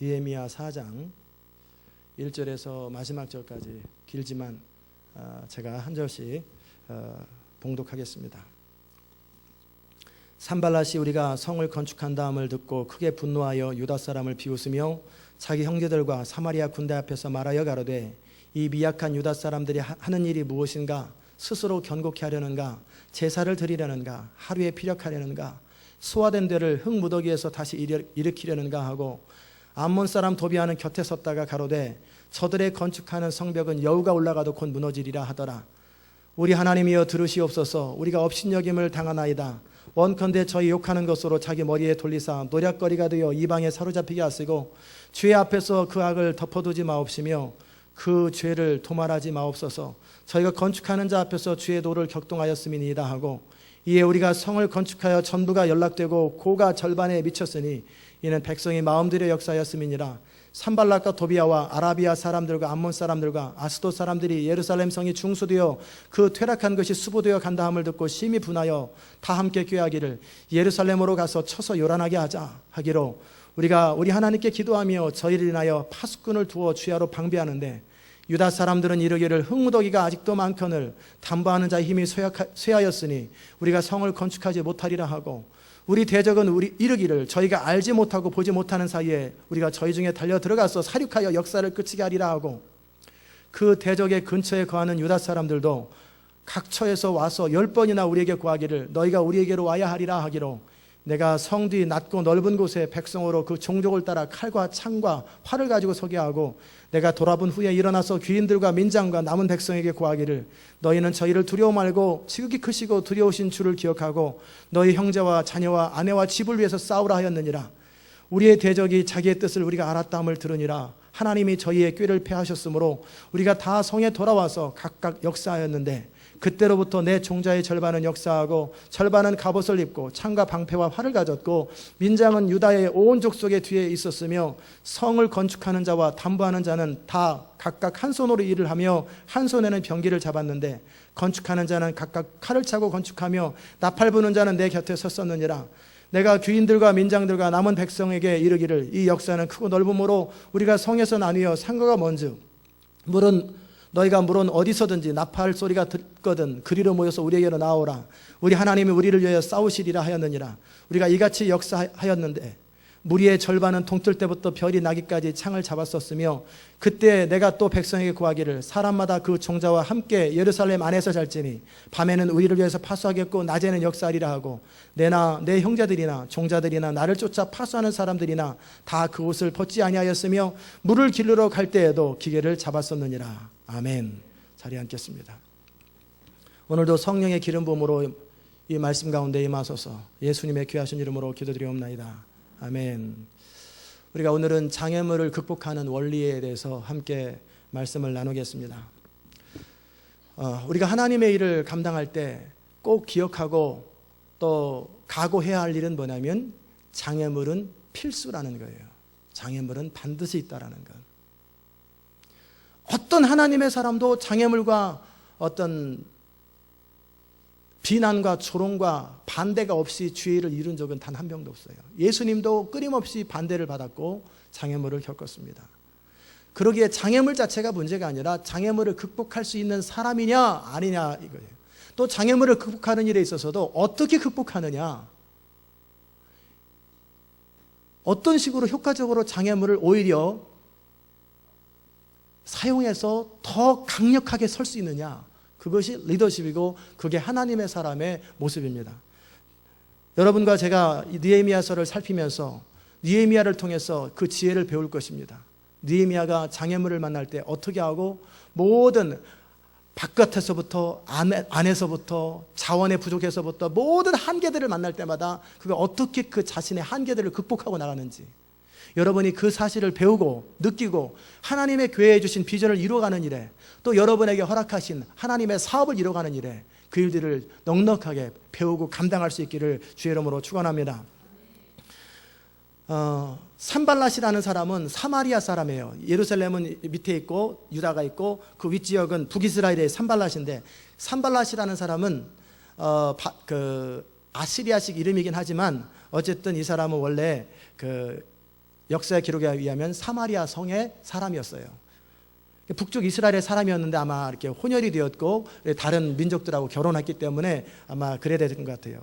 느헤미야 4장 1절에서 마지막 절까지 길지만 제가 한 절씩 봉독하겠습니다. 산발랏이 우리가 성을 건축한 다음을 듣고 크게 분노하여 유다 사람을 비웃으며 자기 형제들과 사마리아 군대 앞에서 말하여 가로되 이 미약한 유다 사람들이 하는 일이 무엇인가? 스스로 견고케 하려는가? 제사를 드리려는가? 하루에 피력하려는가? 소화된 데를 흙무더기에서 다시 일으키려는가 하고 암몬 사람 도비아는 곁에 섰다가 가로되 저들의 건축하는 성벽은 여우가 올라가도 곧 무너지리라 하더라. 우리 하나님이여 들으시옵소서. 우리가 업신여김을 당하나이다. 원컨대 저희 욕하는 것으로 자기 머리에 돌리사 노략거리가 되어 이방에 사로잡히게 하시고 주의 앞에서 그 악을 덮어두지 마옵시며 그 죄를 도말하지 마옵소서. 저희가 건축하는 자 앞에서 주의 도를 격동하였음이니이다 하고 이에 우리가 성을 건축하여 전부가 연락되고 고가 절반에 미쳤으니 이는 백성이 마음들여 역사하였음이니라. 산발랏과 도비아와 아라비아 사람들과 암몬 사람들과 아스돗 사람들이 예루살렘 성이 중수되어 그 퇴락한 것이 수보되어 간다 함을 듣고 심히 분하여 다 함께 꾀하기를 예루살렘으로 가서 쳐서 요란하게 하자 하기로 우리가 우리 하나님께 기도하며 저희를 인하여 파수꾼을 두어 주야로 방비하는데 유다 사람들은 이르기를 흙무더기가 아직도 많거늘 담보하는 자의 힘이 쇠하였으니 우리가 성을 건축하지 못하리라 하고 우리 대적은 우리 이르기를 저희가 알지 못하고 보지 못하는 사이에 우리가 저희 중에 달려 들어가서 사륙하여 역사를 끝이게 하리라 하고 그 대적의 근처에 거하는 유다 사람들도 각처에서 와서 10번이나 우리에게 구하기를 너희가 우리에게로 와야 하리라 하기로 내가 성 뒤 낮고 넓은 곳에 백성으로 그 종족을 따라 칼과 창과 활을 가지고 서게 하고 내가 돌아본 후에 일어나서 귀인들과 민장과 남은 백성에게 구하기를 너희는 저희를 두려워 말고 지극히 크시고 두려우신 주를 기억하고 너희 형제와 자녀와 아내와 집을 위해서 싸우라 하였느니라. 우리의 대적이 자기의 뜻을 우리가 알았다 함을 들으니라. 하나님이 저희의 꾀를 패하셨으므로 우리가 다 성에 돌아와서 각각 역사하였는데 그때로부터 내 종자의 절반은 역사하고 절반은 갑옷을 입고 창과 방패와 활을 가졌고 민장은 유다의 온 족속의 뒤에 있었으며 성을 건축하는 자와 담보하는 자는 다 각각 한 손으로 일을 하며 한 손에는 병기를 잡았는데 건축하는 자는 각각 칼을 차고 건축하며 나팔 부는 자는 내 곁에 섰었느니라. 내가 귀인들과 민장들과 남은 백성에게 이르기를 이 역사는 크고 넓음으로 우리가 성에서 나뉘어 상거가 먼즉 너희가 물론 어디서든지 나팔 소리가 듣거든 그리로 모여서 우리에게로 나오라. 우리 하나님이 우리를 위하여 싸우시리라 하였느니라. 우리가 이같이 역사하였는데 무리의 절반은 동틀 때부터 별이 나기까지 창을 잡았었으며 그때 내가 또 백성에게 구하기를 사람마다 그 종자와 함께 예루살렘 안에서 잘지니 밤에는 우리를 위해서 파수하겠고 낮에는 역사하리라 하고 내나 내 형제들이나 종자들이나 나를 쫓아 파수하는 사람들이나 다 그 옷을 벗지 아니하였으며 물을 기르러 갈 때에도 기계를 잡았었느니라. 아멘. 자리에 앉겠습니다. 오늘도 성령의 기름 부음으로 이 말씀 가운데 임하소서. 예수님의 귀하신 이름으로 기도드리옵나이다. 아멘. 우리가 오늘은 장애물을 극복하는 원리에 대해서 함께 말씀을 나누겠습니다. 우리가 하나님의 일을 감당할 때 꼭 기억하고 또 각오해야 할 일은 뭐냐면 장애물은 필수라는 거예요. 장애물은 반드시 있다라는 것. 어떤 하나님의 사람도 장애물과 어떤 비난과 조롱과 반대가 없이 주의 일을 이룬 적은 단 한 명도 없어요. 예수님도 끊임없이 반대를 받았고 장애물을 겪었습니다. 그러기에 장애물 자체가 문제가 아니라 장애물을 극복할 수 있는 사람이냐 아니냐 이거예요. 또 장애물을 극복하는 일에 있어서도 어떻게 극복하느냐, 어떤 식으로 효과적으로 장애물을 오히려 사용해서 더 강력하게 설 수 있느냐, 그것이 리더십이고 그게 하나님의 사람의 모습입니다. 여러분과 제가 느헤미야서를 살피면서 느헤미야를 통해서 그 지혜를 배울 것입니다. 느헤미야가 장애물을 만날 때 어떻게 하고 모든 바깥에서부터 안에서부터 자원의 부족에서부터 모든 한계들을 만날 때마다 그가 어떻게 그 자신의 한계들을 극복하고 나가는지, 여러분이 그 사실을 배우고 느끼고 하나님의 교회에 주신 비전을 이루어가는 일에, 또 여러분에게 허락하신 하나님의 사업을 이루어가는 일에 그 일들을 넉넉하게 배우고 감당할 수 있기를 주의 이름으로 축원합니다. 산발랏이라는 사람은 사마리아 사람이에요. 예루살렘은 밑에 있고 유다가 있고 그 윗지역은 북이스라엘의 산발랏인데, 산발랏이라는 사람은 아시리아식 이름이긴 하지만 어쨌든 이 사람은 원래 역사의 기록에 의하면 사마리아 성의 사람이었어요. 북쪽 이스라엘의 사람이었는데 아마 이렇게 혼혈이 되었고 다른 민족들하고 결혼했기 때문에 아마 그래야 되는 것 같아요.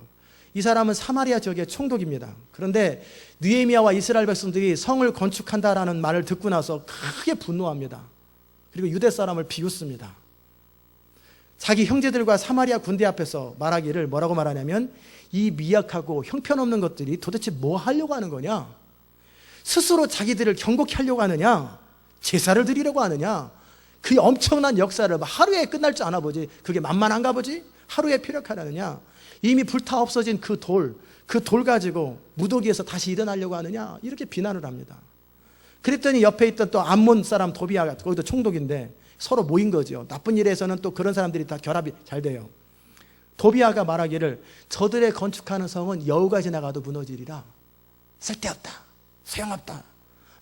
이 사람은 사마리아 지역의 총독입니다. 그런데 느헤미야와 이스라엘 백성들이 성을 건축한다라는 말을 듣고 나서 크게 분노합니다. 그리고 유대 사람을 비웃습니다. 자기 형제들과 사마리아 군대 앞에서 말하기를 뭐라고 말하냐면, 이 미약하고 형편없는 것들이 도대체 뭐 하려고 하는 거냐? 스스로 자기들을 경고케 하려고 하느냐? 제사를 드리려고 하느냐? 그 엄청난 역사를 하루에 끝날 줄 아나 보지, 그게 만만한가 보지? 하루에 피력하려느냐? 이미 불타 없어진 그 돌 가지고 무더기에서 다시 일어나려고 하느냐? 이렇게 비난을 합니다. 그랬더니 옆에 있던 또 암몬 사람 도비아가, 거기도 총독인데 서로 모인 거죠. 나쁜 일에서는 또 그런 사람들이 다 결합이 잘 돼요. 도비아가 말하기를, 저들의 건축하는 성은 여우가 지나가도 무너지리라. 쓸데없다, 소용없다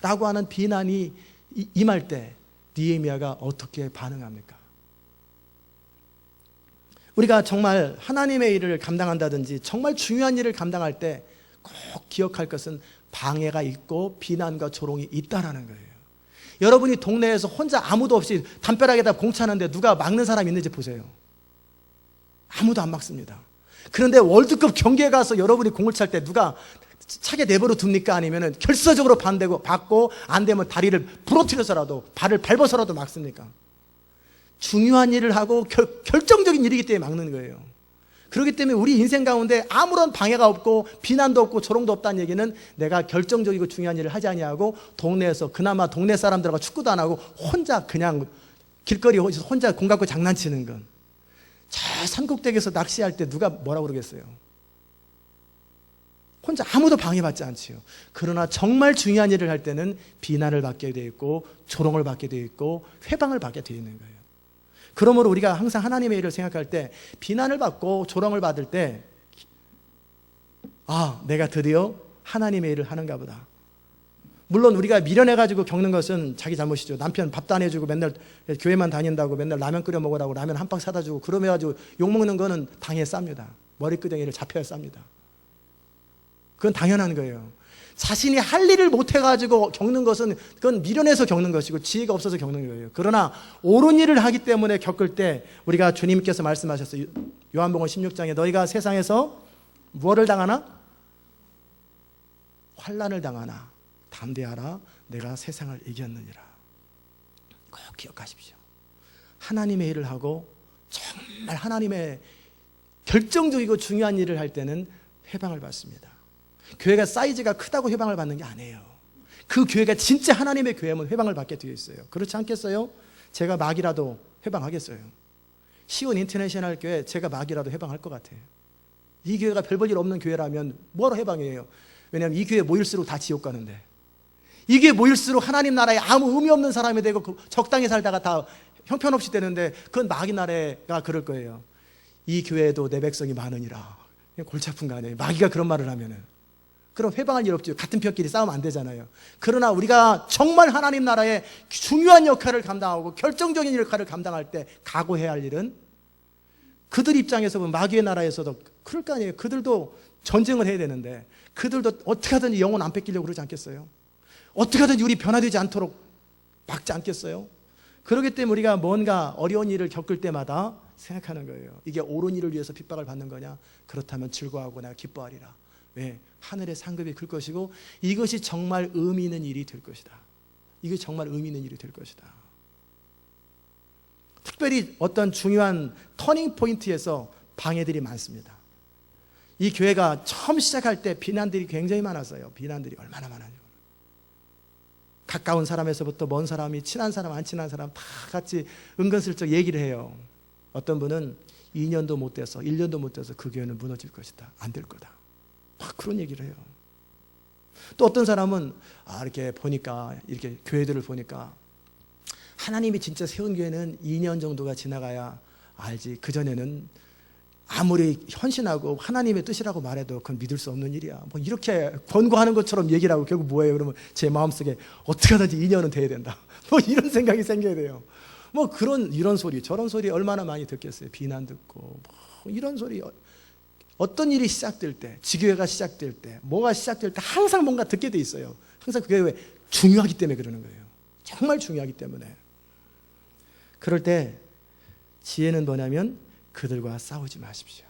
라고 하는 비난이 임할 때 느헤미야가 어떻게 반응합니까? 우리가 정말 하나님의 일을 감당한다든지 정말 중요한 일을 감당할 때 꼭 기억할 것은 방해가 있고 비난과 조롱이 있다라는 거예요. 여러분이 동네에서 혼자 아무도 없이 담벼락에다 공 차는데 누가 막는 사람 있는지 보세요. 아무도 안 막습니다. 그런데 월드컵 경기에 가서 여러분이 공을 찰 때 누가 차게 내버려 둡니까? 아니면 결사적으로 받고 안 되면 다리를 부러뜨려서라도 발을 밟아서라도 막습니까? 중요한 일을 하고 결정적인 일이기 때문에 막는 거예요. 그렇기 때문에 우리 인생 가운데 아무런 방해가 없고 비난도 없고 조롱도 없다는 얘기는 내가 결정적이고 중요한 일을 하지 아니하고 동네에서 그나마 동네 사람들하고 축구도 안 하고 혼자 그냥 길거리에 혼자 공 갖고 장난치는 건, 저 산꼭대기에서 낚시할 때 누가 뭐라고 그러겠어요? 혼자 아무도 방해받지 않지요. 그러나 정말 중요한 일을 할 때는 비난을 받게 되어 있고 조롱을 받게 되어 있고 회방을 받게 되어 있는 거예요. 그러므로 우리가 항상 하나님의 일을 생각할 때 비난을 받고 조롱을 받을 때, 내가 드디어 하나님의 일을 하는가 보다. 물론 우리가 미련해가지고 겪는 것은 자기 잘못이죠. 남편 밥도 안 해주고 맨날 교회만 다닌다고 맨날 라면 끓여 먹으라고 라면 한 박 사다 주고 그러면가지고 욕먹는 거는 당연히 쌉니다. 머리끄댕이를 잡혀야 쌉니다. 그건 당연한 거예요. 자신이 할 일을 못해가지고 겪는 것은 그건 미련해서 겪는 것이고 지혜가 없어서 겪는 거예요. 그러나 옳은 일을 하기 때문에 겪을 때 우리가 주님께서 말씀하셨어요. 요한복음 16장에 너희가 세상에서 무엇을 당하나? 환난을 당하나 담대하라, 내가 세상을 이겼느니라. 꼭 기억하십시오. 하나님의 일을 하고 정말 하나님의 결정적이고 중요한 일을 할 때는 회방을 받습니다. 교회가 사이즈가 크다고 회방을 받는 게 아니에요. 그 교회가 진짜 하나님의 교회면 회방을 받게 되어 있어요. 그렇지 않겠어요? 제가 막이라도 회방하겠어요? 시온 인터내셔널 교회 제가 막이라도 회방할 것 같아요. 이 교회가 별 볼 일 없는 교회라면 뭐하러 회방이에요? 왜냐하면 이 교회 모일수록 다 지옥 가는데, 이 교회 모일수록 하나님 나라에 아무 의미 없는 사람이 되고 적당히 살다가 다 형편없이 되는데, 그건 마귀 나라가 그럴 거예요. 이 교회에도 내 백성이 많으니라. 골치 아픈 거 아니에요? 마귀가 그런 말을 하면은. 그럼 회방할 일 없죠. 같은 편끼리 싸우면 안 되잖아요. 그러나 우리가 정말 하나님 나라의 중요한 역할을 감당하고 결정적인 역할을 감당할 때 각오해야 할 일은, 그들 입장에서 보면 마귀의 나라에서도 그럴 거 아니에요. 그들도 전쟁을 해야 되는데 그들도 어떻게 하든지 영혼 안 뺏기려고 그러지 않겠어요? 어떻게 하든지 우리 변화되지 않도록 막지 않겠어요? 그렇기 때문에 우리가 뭔가 어려운 일을 겪을 때마다 생각하는 거예요. 이게 옳은 일을 위해서 핍박을 받는 거냐? 그렇다면 즐거워하고 내가 기뻐하리라. 왜? 하늘의 상급이 클 것이고 이것이 정말 의미 있는 일이 될 것이다. 이것이 정말 의미 있는 일이 될 것이다. 특별히 어떤 중요한 터닝 포인트에서 방해들이 많습니다. 이 교회가 처음 시작할 때 비난들이 굉장히 많았어요. 비난들이 얼마나 많아요. 가까운 사람에서부터 먼 사람이, 친한 사람, 안 친한 사람 다 같이 은근슬쩍 얘기를 해요. 어떤 분은 2년도 못 돼서 1년도 못 돼서 그 교회는 무너질 것이다. 안 될 거다. 막 그런 얘기를 해요. 또 어떤 사람은 이렇게 보니까, 이렇게 교회들을 보니까 하나님이 진짜 세운 교회는 2년 정도가 지나가야 알지, 그전에는 아무리 헌신하고 하나님의 뜻이라고 말해도 그건 믿을 수 없는 일이야. 뭐 이렇게 권고하는 것처럼 얘기를 하고 결국 뭐예요? 그러면 제 마음속에 어떻게 하든지 2년은 돼야 된다. 뭐 이런 생각이 생겨야 돼요. 뭐 이런 소리 저런 소리 얼마나 많이 듣겠어요. 비난 듣고 뭐 이런 소리 어떤 일이 시작될 때, 지교회가 시작될 때, 뭐가 시작될 때 항상 뭔가 듣게 돼 있어요. 항상 그게 왜? 중요하기 때문에 그러는 거예요. 정말 중요하기 때문에. 그럴 때 지혜는 뭐냐면 그들과 싸우지 마십시오.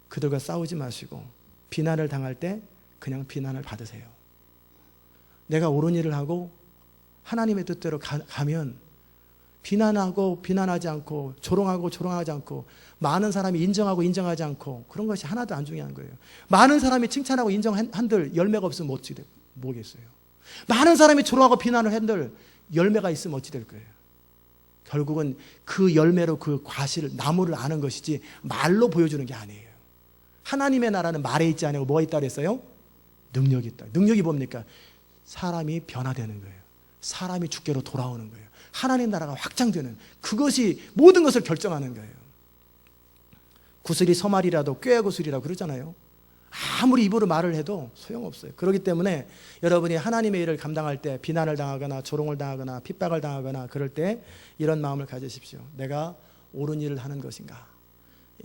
그들과 싸우지 마시고 비난을 당할 때 그냥 비난을 받으세요. 내가 옳은 일을 하고 하나님의 뜻대로 가면 비난하고 비난하지 않고 조롱하고 조롱하지 않고 많은 사람이 인정하고 인정하지 않고 그런 것이 하나도 안 중요한 거예요. 많은 사람이 칭찬하고 인정한들 열매가 없으면 어찌 뭐겠어요. 많은 사람이 조롱하고 비난을 한들 열매가 있으면 어찌 될 거예요. 결국은 그 열매로 그 과실을 나무를 아는 것이지 말로 보여주는 게 아니에요. 하나님의 나라는 말에 있지 않고 뭐가 있다 그랬어요? 능력이 있다. 능력이 뭡니까? 사람이 변화되는 거예요. 사람이 주께로 돌아오는 거예요. 하나님 나라가 확장되는, 그것이 모든 것을 결정하는 거예요. 구슬이 서말이라도 꾀의 구슬이라고 그러잖아요. 아무리 입으로 말을 해도 소용없어요. 그렇기 때문에 여러분이 하나님의 일을 감당할 때 비난을 당하거나 조롱을 당하거나 핍박을 당하거나 그럴 때 이런 마음을 가지십시오. 내가 옳은 일을 하는 것인가?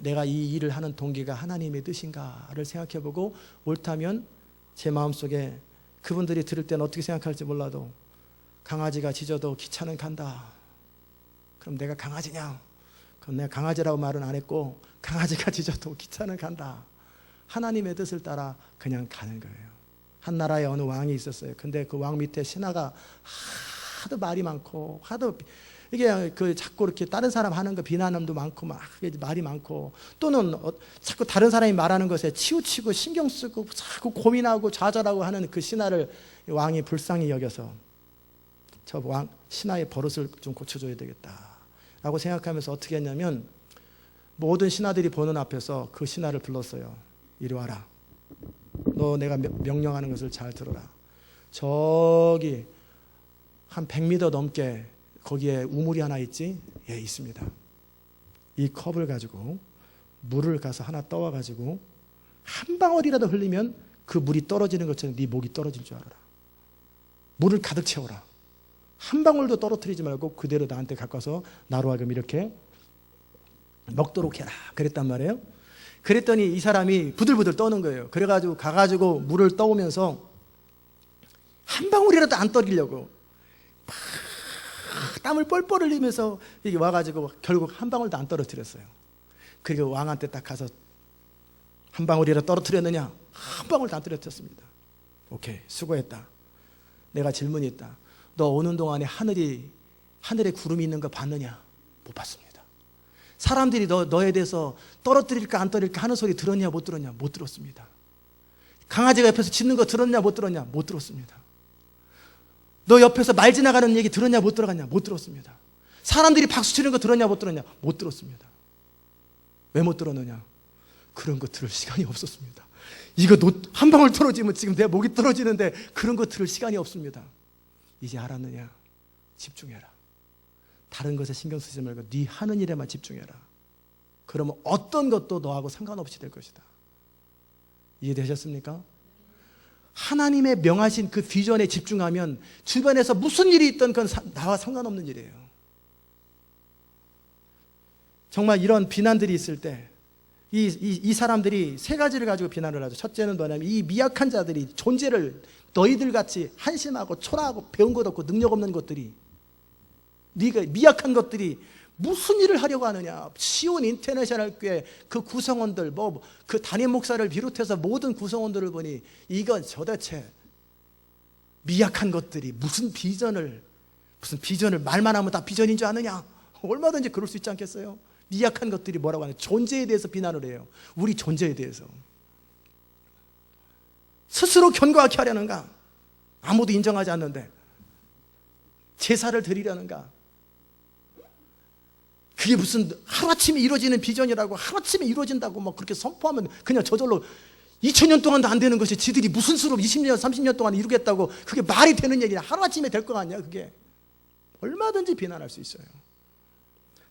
내가 이 일을 하는 동기가 하나님의 뜻인가를 생각해보고 옳다면 제 마음속에 그분들이 들을 때는 어떻게 생각할지 몰라도 강아지가 짖어도 기차는 간다. 그럼 내가 강아지냐? 그럼 내가 강아지라고 말은 안 했고 강아지가 짖어도 기차는 간다. 하나님의 뜻을 따라 그냥 가는 거예요. 한 나라에 어느 왕이 있었어요. 근데 그 왕 밑에 신하가 하도 말이 많고 하도 이게 그 자꾸 이렇게 다른 사람 하는 거 비난함도 많고 막 말이 많고 또는 자꾸 다른 사람이 말하는 것에 치우치고 신경 쓰고 자꾸 고민하고 좌절하고 하는 그 신하를 왕이 불쌍히 여겨서 저 왕 신하의 버릇을 좀 고쳐줘야 되겠다라고 생각하면서 어떻게 했냐면 모든 신하들이 보는 앞에서 그 신하를 불렀어요. 이리 와라. 너 내가 명령하는 것을 잘 들어라. 저기 한 100m 넘게 거기에 우물이 하나 있지? 예, 있습니다. 이 컵을 가지고 물을 가서 하나 떠와가지고 한 방울이라도 흘리면 그 물이 떨어지는 것처럼 네 목이 떨어질 줄 알아라. 물을 가득 채워라. 한 방울도 떨어뜨리지 말고 그대로 나한테 갖고 와서 나로 하여금 이렇게 먹도록 해라. 그랬단 말이에요. 그랬더니 이 사람이 부들부들 떠는 거예요. 그래가지고 가가지고 물을 떠오면서 한 방울이라도 안 떨리려고 막 땀을 뻘뻘 흘리면서 여기 와가지고 결국 한 방울도 안 떨어뜨렸어요. 그리고 왕한테 딱 가서 한 방울이라도 떨어뜨렸느냐? 한 방울도 안 떨어뜨렸습니다. 오케이, 수고했다. 내가 질문이 있다. 너 오는 동안에 하늘에 구름이 있는 거 봤느냐? 못 봤습니다. 사람들이 너에 대해서 떨어뜨릴까 안 떨어질까 하는 소리 들었냐 못 들었냐? 못 들었습니다. 강아지가 옆에서 짖는 거 들었냐 못 들었냐? 못 들었습니다. 너 옆에서 말 지나가는 얘기 들었냐 못 들어갔냐? 못 들었습니다. 사람들이 박수 치는 거 들었냐 못 들었냐? 못 들었습니다. 왜 못 들었느냐? 그런 거 들을 시간이 없었습니다. 이거 한 방울 떨어지면 지금 내 목이 떨어지는데 그런 거 들을 시간이 없습니다. 이제 알았느냐? 집중해라. 다른 것에 신경 쓰지 말고 네 하는 일에만 집중해라. 그러면 어떤 것도 너하고 상관없이 될 것이다. 이해되셨습니까? 하나님의 명하신 그 비전에 집중하면 주변에서 무슨 일이 있든 그건 나와 상관없는 일이에요. 정말 이런 비난들이 있을 때 이 사람들이 세 가지를 가지고 비난을 하죠. 첫째는 뭐냐면 이 미약한 자들이 존재를 너희들 같이 한심하고 초라하고 배운 것 없고 능력 없는 것들이 네가 미약한 것들이 무슨 일을 하려고 하느냐. 시온 인터내셔널 교회 그 구성원들 그 담임 목사를 비롯해서 모든 구성원들을 보니 이건 도대체 미약한 것들이 무슨 비전을 말만 하면 다 비전인 줄 아느냐. 얼마든지 그럴 수 있지 않겠어요? 미약한 것들이 뭐라고 하냐. 존재에 대해서 비난을 해요. 우리 존재에 대해서 스스로 견고하게 하려는가? 아무도 인정하지 않는데 제사를 드리려는가? 그게 무슨 하루아침에 이루어지는 비전이라고 하루아침에 이루어진다고 막 그렇게 선포하면 그냥 저절로 2000년 동안도 안 되는 것이 지들이 무슨 수로 20년 30년 동안 이루겠다고 그게 말이 되는 얘기냐. 하루아침에 될 거 아니야. 그게 얼마든지 비난할 수 있어요.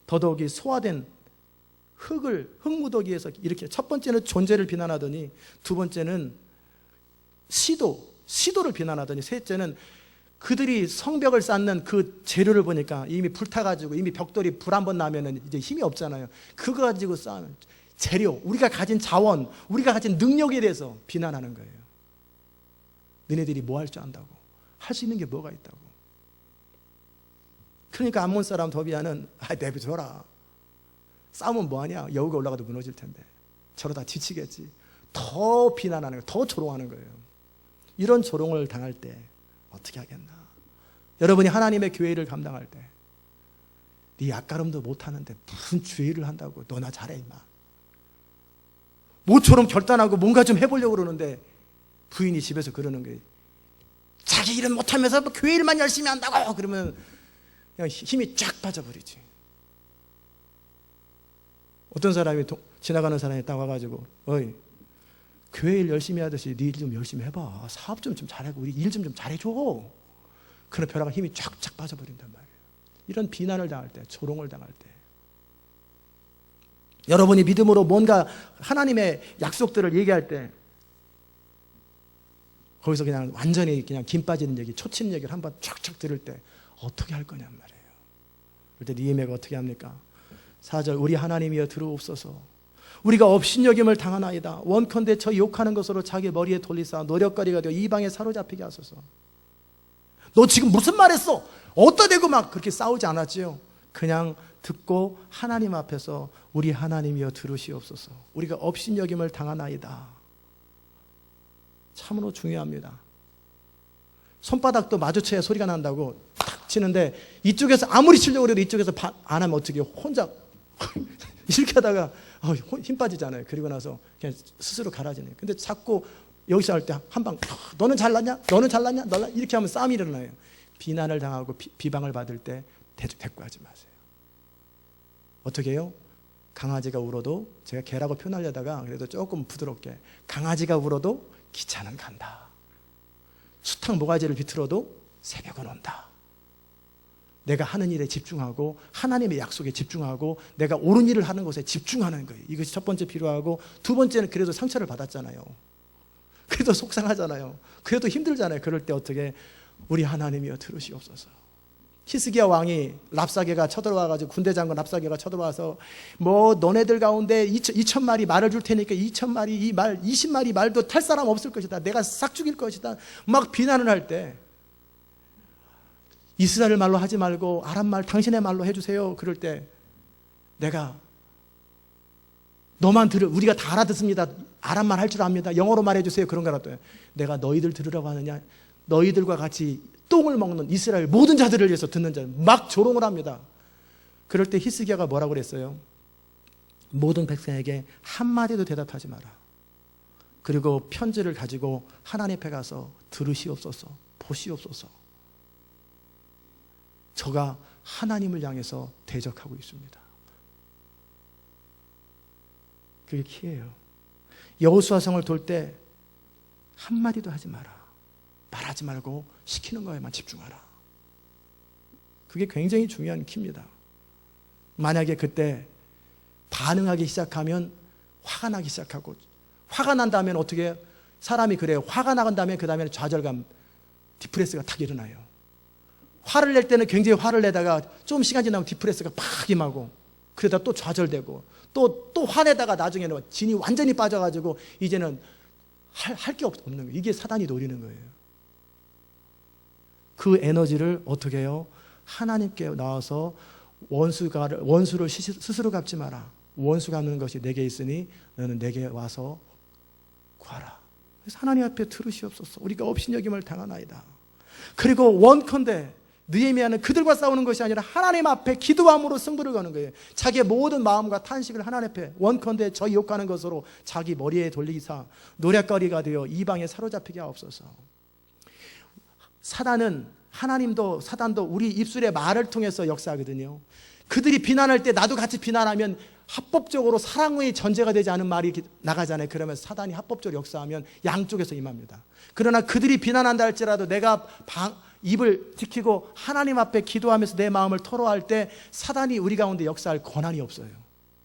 더더욱이 소화된 흙무더기에서 이렇게 첫 번째는 존재를 비난하더니 두 번째는 시도를 비난하더니 셋째는 그들이 성벽을 쌓는 그 재료를 보니까 이미 불타가지고 이미 벽돌이 불 한 번 나면은 이제 힘이 없잖아요. 그거 가지고 쌓는 재료, 우리가 가진 자원, 우리가 가진 능력에 대해서 비난하는 거예요. 너네들이 뭐 할 줄 안다고? 할 수 있는 게 뭐가 있다고? 그러니까 암몬 사람 도비아는 내버려둬라. 싸우면 뭐하냐? 여우가 올라가도 무너질 텐데. 저러다 지치겠지. 더 비난하는 거예요. 더 조롱하는 거예요. 이런 조롱을 당할 때 어떻게 하겠나? 여러분이 하나님의 교회를 감당할 때 네 약가름도 못하는데 무슨 주의를 한다고? 너나 잘해 임마. 모처럼 결단하고 뭔가 좀 해보려고 그러는데 부인이 집에서 그러는 거예요. 자기 일은 못하면서 뭐 교회 일만 열심히 한다고 그러면 그냥 힘이 쫙 빠져버리지. 어떤 사람이 지나가는 사람이 딱 와가지고 어이 교회 일 열심히 하듯이 네 일 좀 열심히 해봐. 사업 좀 잘하고 우리 일 좀 잘해줘. 그런 벼락은 힘이 쫙쫙 빠져버린단 말이에요. 이런 비난을 당할 때, 조롱을 당할 때 여러분이 믿음으로 뭔가 하나님의 약속들을 얘기할 때 거기서 그냥 완전히 그냥 김 빠지는 얘기, 초침 얘기를 한번 쫙쫙 들을 때 어떻게 할 거냔 말이에요. 그럴 때 느헤미야가 어떻게 합니까? 4절 우리 하나님이여 들어옵소서. 우리가 업신여김을 당하나이다. 원컨대 저 욕하는 것으로 자기 머리에 돌리사 노력거리가 되어 이방에 사로잡히게 하소서. 너 지금 무슨 말 했어? 어디다 대고 막 그렇게 싸우지 않았지요. 그냥 듣고 하나님 앞에서 우리 하나님이여 들으시옵소서. 우리가 업신여김을 당하나이다. 참으로 중요합니다. 손바닥도 마주쳐야 소리가 난다고 탁 치는데 이쪽에서 아무리 치려고 해도 이쪽에서 안 하면 어떻게 해요? 혼자 이렇게 하다가 힘 빠지잖아요. 그리고 나서 그냥 스스로 갈아지네요. 근데 자꾸 여기서 할 때 한 방 너는 잘났냐? 너는 잘났냐? 너는 이렇게 하면 싸움이 일어나요. 비난을 당하고 비방을 받을 때 대꾸하지 마세요. 어떻게 해요? 강아지가 울어도 제가 개라고 표현하려다가 그래도 조금 부드럽게 강아지가 울어도 기차는 간다. 수탉 모가지를 비틀어도 새벽은 온다. 내가 하는 일에 집중하고 하나님의 약속에 집중하고 내가 옳은 일을 하는 것에 집중하는 거예요. 이것이 첫 번째 필요하고 두 번째는 그래도 상처를 받았잖아요. 그래도 속상하잖아요. 그래도 힘들잖아요. 그럴 때 어떻게 우리 하나님이여 들으시옵소서. 히스기야 왕이 랍사게가 쳐들어와가지고 군대 장군 랍사게가 쳐들어와서 뭐 너네들 가운데 2,000마리 말을 줄 테니까 2,000마리 이 말 20마리 말도 탈 사람 없을 것이다. 내가 싹 죽일 것이다. 막 비난을 할 때 이스라엘 말로 하지 말고 아람 말 당신의 말로 해주세요. 그럴 때 내가 너만 우리가 다 알아듣습니다. 아람 말 할 줄 압니다. 영어로 말해주세요. 그런 거라도 내가 너희들 들으라고 하느냐? 너희들과 같이 똥을 먹는 이스라엘 모든 자들을 위해서 듣는 자 막 조롱을 합니다. 그럴 때 히스기야가 뭐라고 그랬어요? 모든 백성에게 한마디도 대답하지 마라. 그리고 편지를 가지고 하나님 앞에 가서 들으시옵소서, 보시옵소서. 저가 하나님을 향해서 대적하고 있습니다. 그게 키예요. 여호수아 성을 돌 때 한마디도 하지 마라. 말하지 말고 시키는 거에만 집중하라. 그게 굉장히 중요한 키입니다. 만약에 그때 반응하기 시작하면 화가 나기 시작하고 화가 난 다음에 어떻게 해요? 사람이 그래요. 화가 나간 다음에 그 다음에 좌절감, 디프레스가 탁 일어나요. 화를 낼 때는 굉장히 화를 내다가 좀 시간 지나면 디프레스가 팍 임하고 그러다 또 좌절되고 또 화내다가 나중에는 진이 완전히 빠져가지고 이제는 할 게 없는 거예요. 이게 사단이 노리는 거예요. 그 에너지를 어떻게 해요? 하나님께 나와서 원수를 스스로 갚지 마라. 원수 갚는 것이 내게 있으니 너는 내게 와서 구하라. 그래서 하나님 앞에 들으시옵소서. 우리가 업신여김을 당하나이다. 그리고 원컨대 느헤미야는 그들과 싸우는 것이 아니라 하나님 앞에 기도함으로 승부를 거는 거예요. 자기의 모든 마음과 탄식을 하나님 앞에 원컨대 저 욕하는 것으로 자기 머리에 돌리사 노략거리가 되어 이방에 사로잡히게 하옵소서. 사단도 우리 입술의 말을 통해서 역사하거든요. 그들이 비난할 때 나도 같이 비난하면 합법적으로 사랑의 전제가 되지 않은 말이 나가잖아요. 그러면 사단이 합법적으로 역사하면 양쪽에서 임합니다. 그러나 그들이 비난한다 할지라도 내가 입을 지키고 하나님 앞에 기도하면서 내 마음을 토로할 때 사단이 우리 가운데 역사할 권한이 없어요.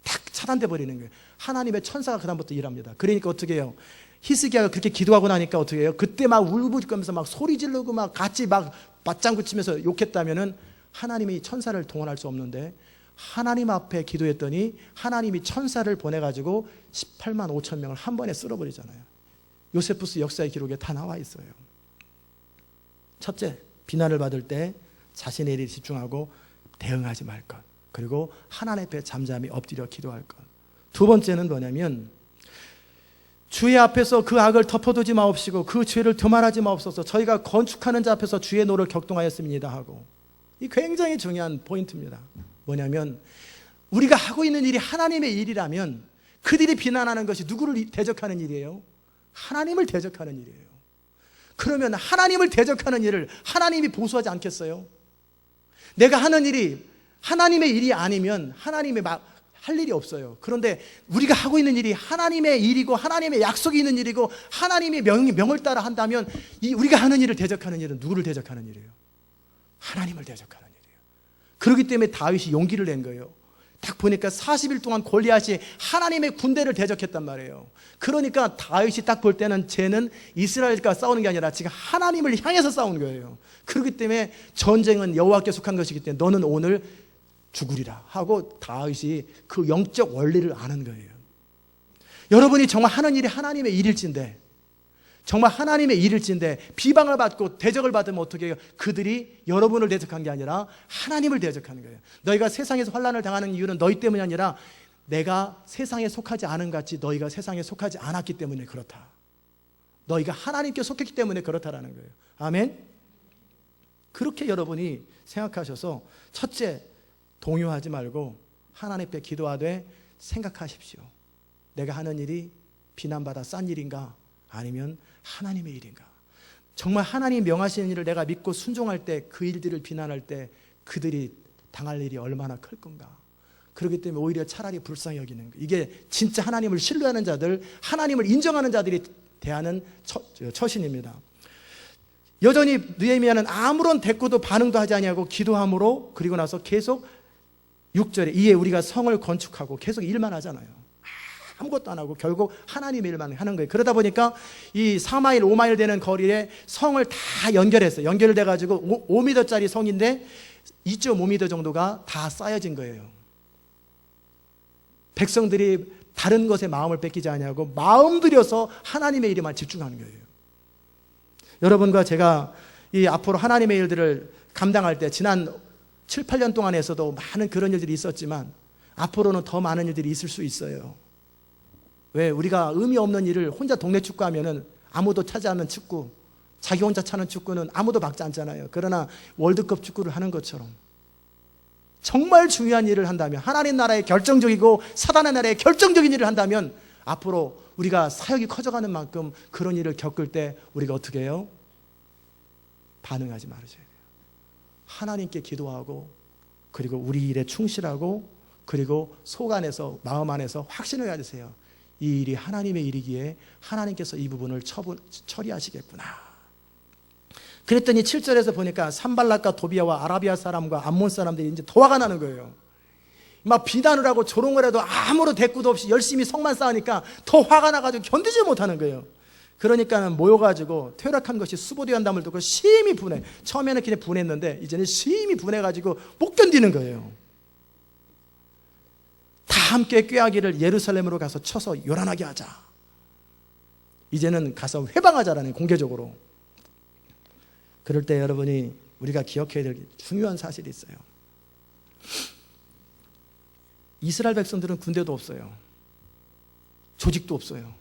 탁 차단돼 버리는 거예요. 하나님의 천사가 그다음부터 일합니다. 그러니까 어떻게 해요? 히스기야가 그렇게 기도하고 나니까 어떻게 해요? 그때 막 울부짖으면서 막 소리 지르고 막 같이 막 맞장구 치면서 욕했다면은 하나님이 천사를 동원할 수 없는데, 하나님 앞에 기도했더니 하나님이 천사를 보내가지고 18만 5천 명을 한 번에 쓸어버리잖아요. 요세푸스 역사의 기록에 다 나와 있어요. 첫째, 비난을 받을 때 자신의 일에 집중하고 대응하지 말 것. 그리고 하나님 앞에 잠잠히 엎드려 기도할 것. 두 번째는 뭐냐면, 주의 앞에서 그 악을 덮어두지 마옵시고 그 죄를 두말하지 마옵소서. 저희가 건축하는 자 앞에서 주의 노를 격동하였습니다 하고. 이 굉장히 중요한 포인트입니다. 뭐냐면, 우리가 하고 있는 일이 하나님의 일이라면 그들이 비난하는 것이 누구를 대적하는 일이에요? 하나님을 대적하는 일이에요. 그러면 하나님을 대적하는 일을 하나님이 보수하지 않겠어요? 내가 하는 일이 하나님의 일이 아니면 하나님이 막 할 일이 없어요. 그런데 우리가 하고 있는 일이 하나님의 일이고 하나님의 약속이 있는 일이고 하나님의 명을 따라 한다면, 우리가 하는 일을 대적하는 일은 누구를 대적하는 일이에요? 하나님을 대적하는 일이에요. 그렇기 때문에 다윗이 용기를 낸 거예요. 딱 보니까 40일 동안 골리앗이 하나님의 군대를 대적했단 말이에요. 그러니까 다윗이 딱 볼 때는 쟤는 이스라엘과 싸우는 게 아니라 지금 하나님을 향해서 싸우는 거예요. 그렇기 때문에 전쟁은 여호와께 속한 것이기 때문에 너는 오늘 죽으리라 하고 다윗이 그 영적 원리를 아는 거예요. 여러분이 정말 하는 일이 하나님의 일일진데, 정말 하나님의 일일진데 비방을 받고 대적을 받으면 어떻게 해요? 그들이 여러분을 대적한 게 아니라 하나님을 대적하는 거예요. 너희가 세상에서 환난을 당하는 이유는 너희 때문이 아니라 내가 세상에 속하지 않은 같이 너희가 세상에 속하지 않았기 때문에 그렇다. 너희가 하나님께 속했기 때문에 그렇다라는 거예요. 아멘? 그렇게 여러분이 생각하셔서, 첫째, 동요하지 말고 하나님 앞에 기도하되 생각하십시오. 내가 하는 일이 비난받아 싼 일인가? 아니면 하나님의 일인가? 정말 하나님 명하시는 일을 내가 믿고 순종할 때, 그 일들을 비난할 때 그들이 당할 일이 얼마나 클 건가? 그렇기 때문에 오히려 차라리 불쌍히 여기는 거예요. 이게 진짜 하나님을 신뢰하는 자들, 하나님을 인정하는 자들이 대하는 처신입니다. 여전히 느헤미야는 아무런 대꾸도 반응도 하지 아니하고 기도함으로, 그리고 나서 계속 6절에 이에 우리가 성을 건축하고, 계속 일만 하잖아요. 아무것도 안 하고 결국 하나님의 일만 하는 거예요. 그러다 보니까 이 4마일 5마일 되는 거리에 성을 다 연결했어요. 연결돼 가지고 5m짜리 성인데 2.5m 정도가 다 쌓여진 거예요. 백성들이 다른 것에 마음을 뺏기지 아니하고 마음 들여서 하나님의 일에만 집중하는 거예요. 여러분과 제가 이 앞으로 하나님의 일들을 감당할 때, 지난 7, 8년 동안에서도 많은 그런 일들이 있었지만 앞으로는 더 많은 일들이 있을 수 있어요. 왜? 우리가 의미 없는 일을 혼자 동네 축구하면은 아무도 차지 않는 축구, 자기 혼자 차는 축구는 아무도 막지 않잖아요. 그러나 월드컵 축구를 하는 것처럼 정말 중요한 일을 한다면, 하나님 나라의 결정적이고 사단의 나라의 결정적인 일을 한다면 앞으로 우리가 사역이 커져가는 만큼 그런 일을 겪을 때 우리가 어떻게 해요? 반응하지 말아야 돼요. 하나님께 기도하고, 그리고 우리 일에 충실하고, 그리고 속 안에서, 마음 안에서 확신을 가지세요. 이 일이 하나님의 일이기에 하나님께서 이 부분을 처리하시겠구나. 그랬더니 7절에서 보니까 산발락과 도비아와 아라비아 사람과 암몬 사람들이 이제 더 화가 나는 거예요. 막 비난을 하고 조롱을 해도 아무런 대꾸도 없이 열심히 성만 쌓으니까 더 화가 나가지고 견디지 못하는 거예요. 그러니까 모여가지고 퇴락한 것이 수보되었 담을 두고 심히 분해. 처음에는 그냥 분했는데 이제는 심히 분해가지고 못 견디는 거예요. 다 함께 꾀하기를 예루살렘으로 가서 쳐서 요란하게 하자. 이제는 가서 회방하자라는, 공개적으로. 그럴 때 여러분이 우리가 기억해야 될 중요한 사실이 있어요. 이스라엘 백성들은 군대도 없어요. 조직도 없어요.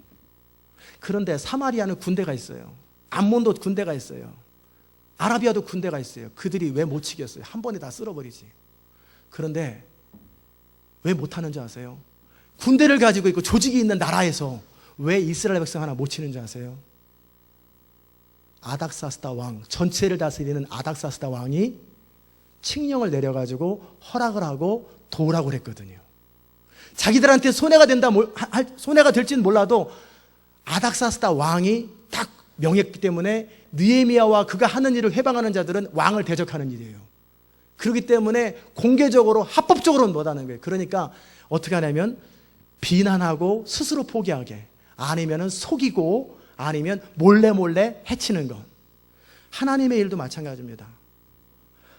그런데 사마리아는 군대가 있어요. 암몬도 군대가 있어요. 아라비아도 군대가 있어요. 그들이 왜 못 치겠어요? 한 번에 다 쓸어버리지. 그런데 왜 못하는지 아세요? 군대를 가지고 있고 조직이 있는 나라에서 왜 이스라엘 백성 하나 못 치는지 아세요? 아닥사스다 왕, 전체를 다스리는 아닥사스다 왕이 칙령을 내려가지고 허락을 하고 도우라고 그랬거든요. 자기들한테 손해가 될지는 몰라도 아닥사스다 왕이 딱 명했기 때문에 느헤미야와 그가 하는 일을 회방하는 자들은 왕을 대적하는 일이에요. 그렇기 때문에 공개적으로 합법적으로는 못하는 거예요. 그러니까 어떻게 하냐면 비난하고 스스로 포기하게, 아니면은 속이고, 아니면 몰래 해치는 것. 하나님의 일도 마찬가지입니다.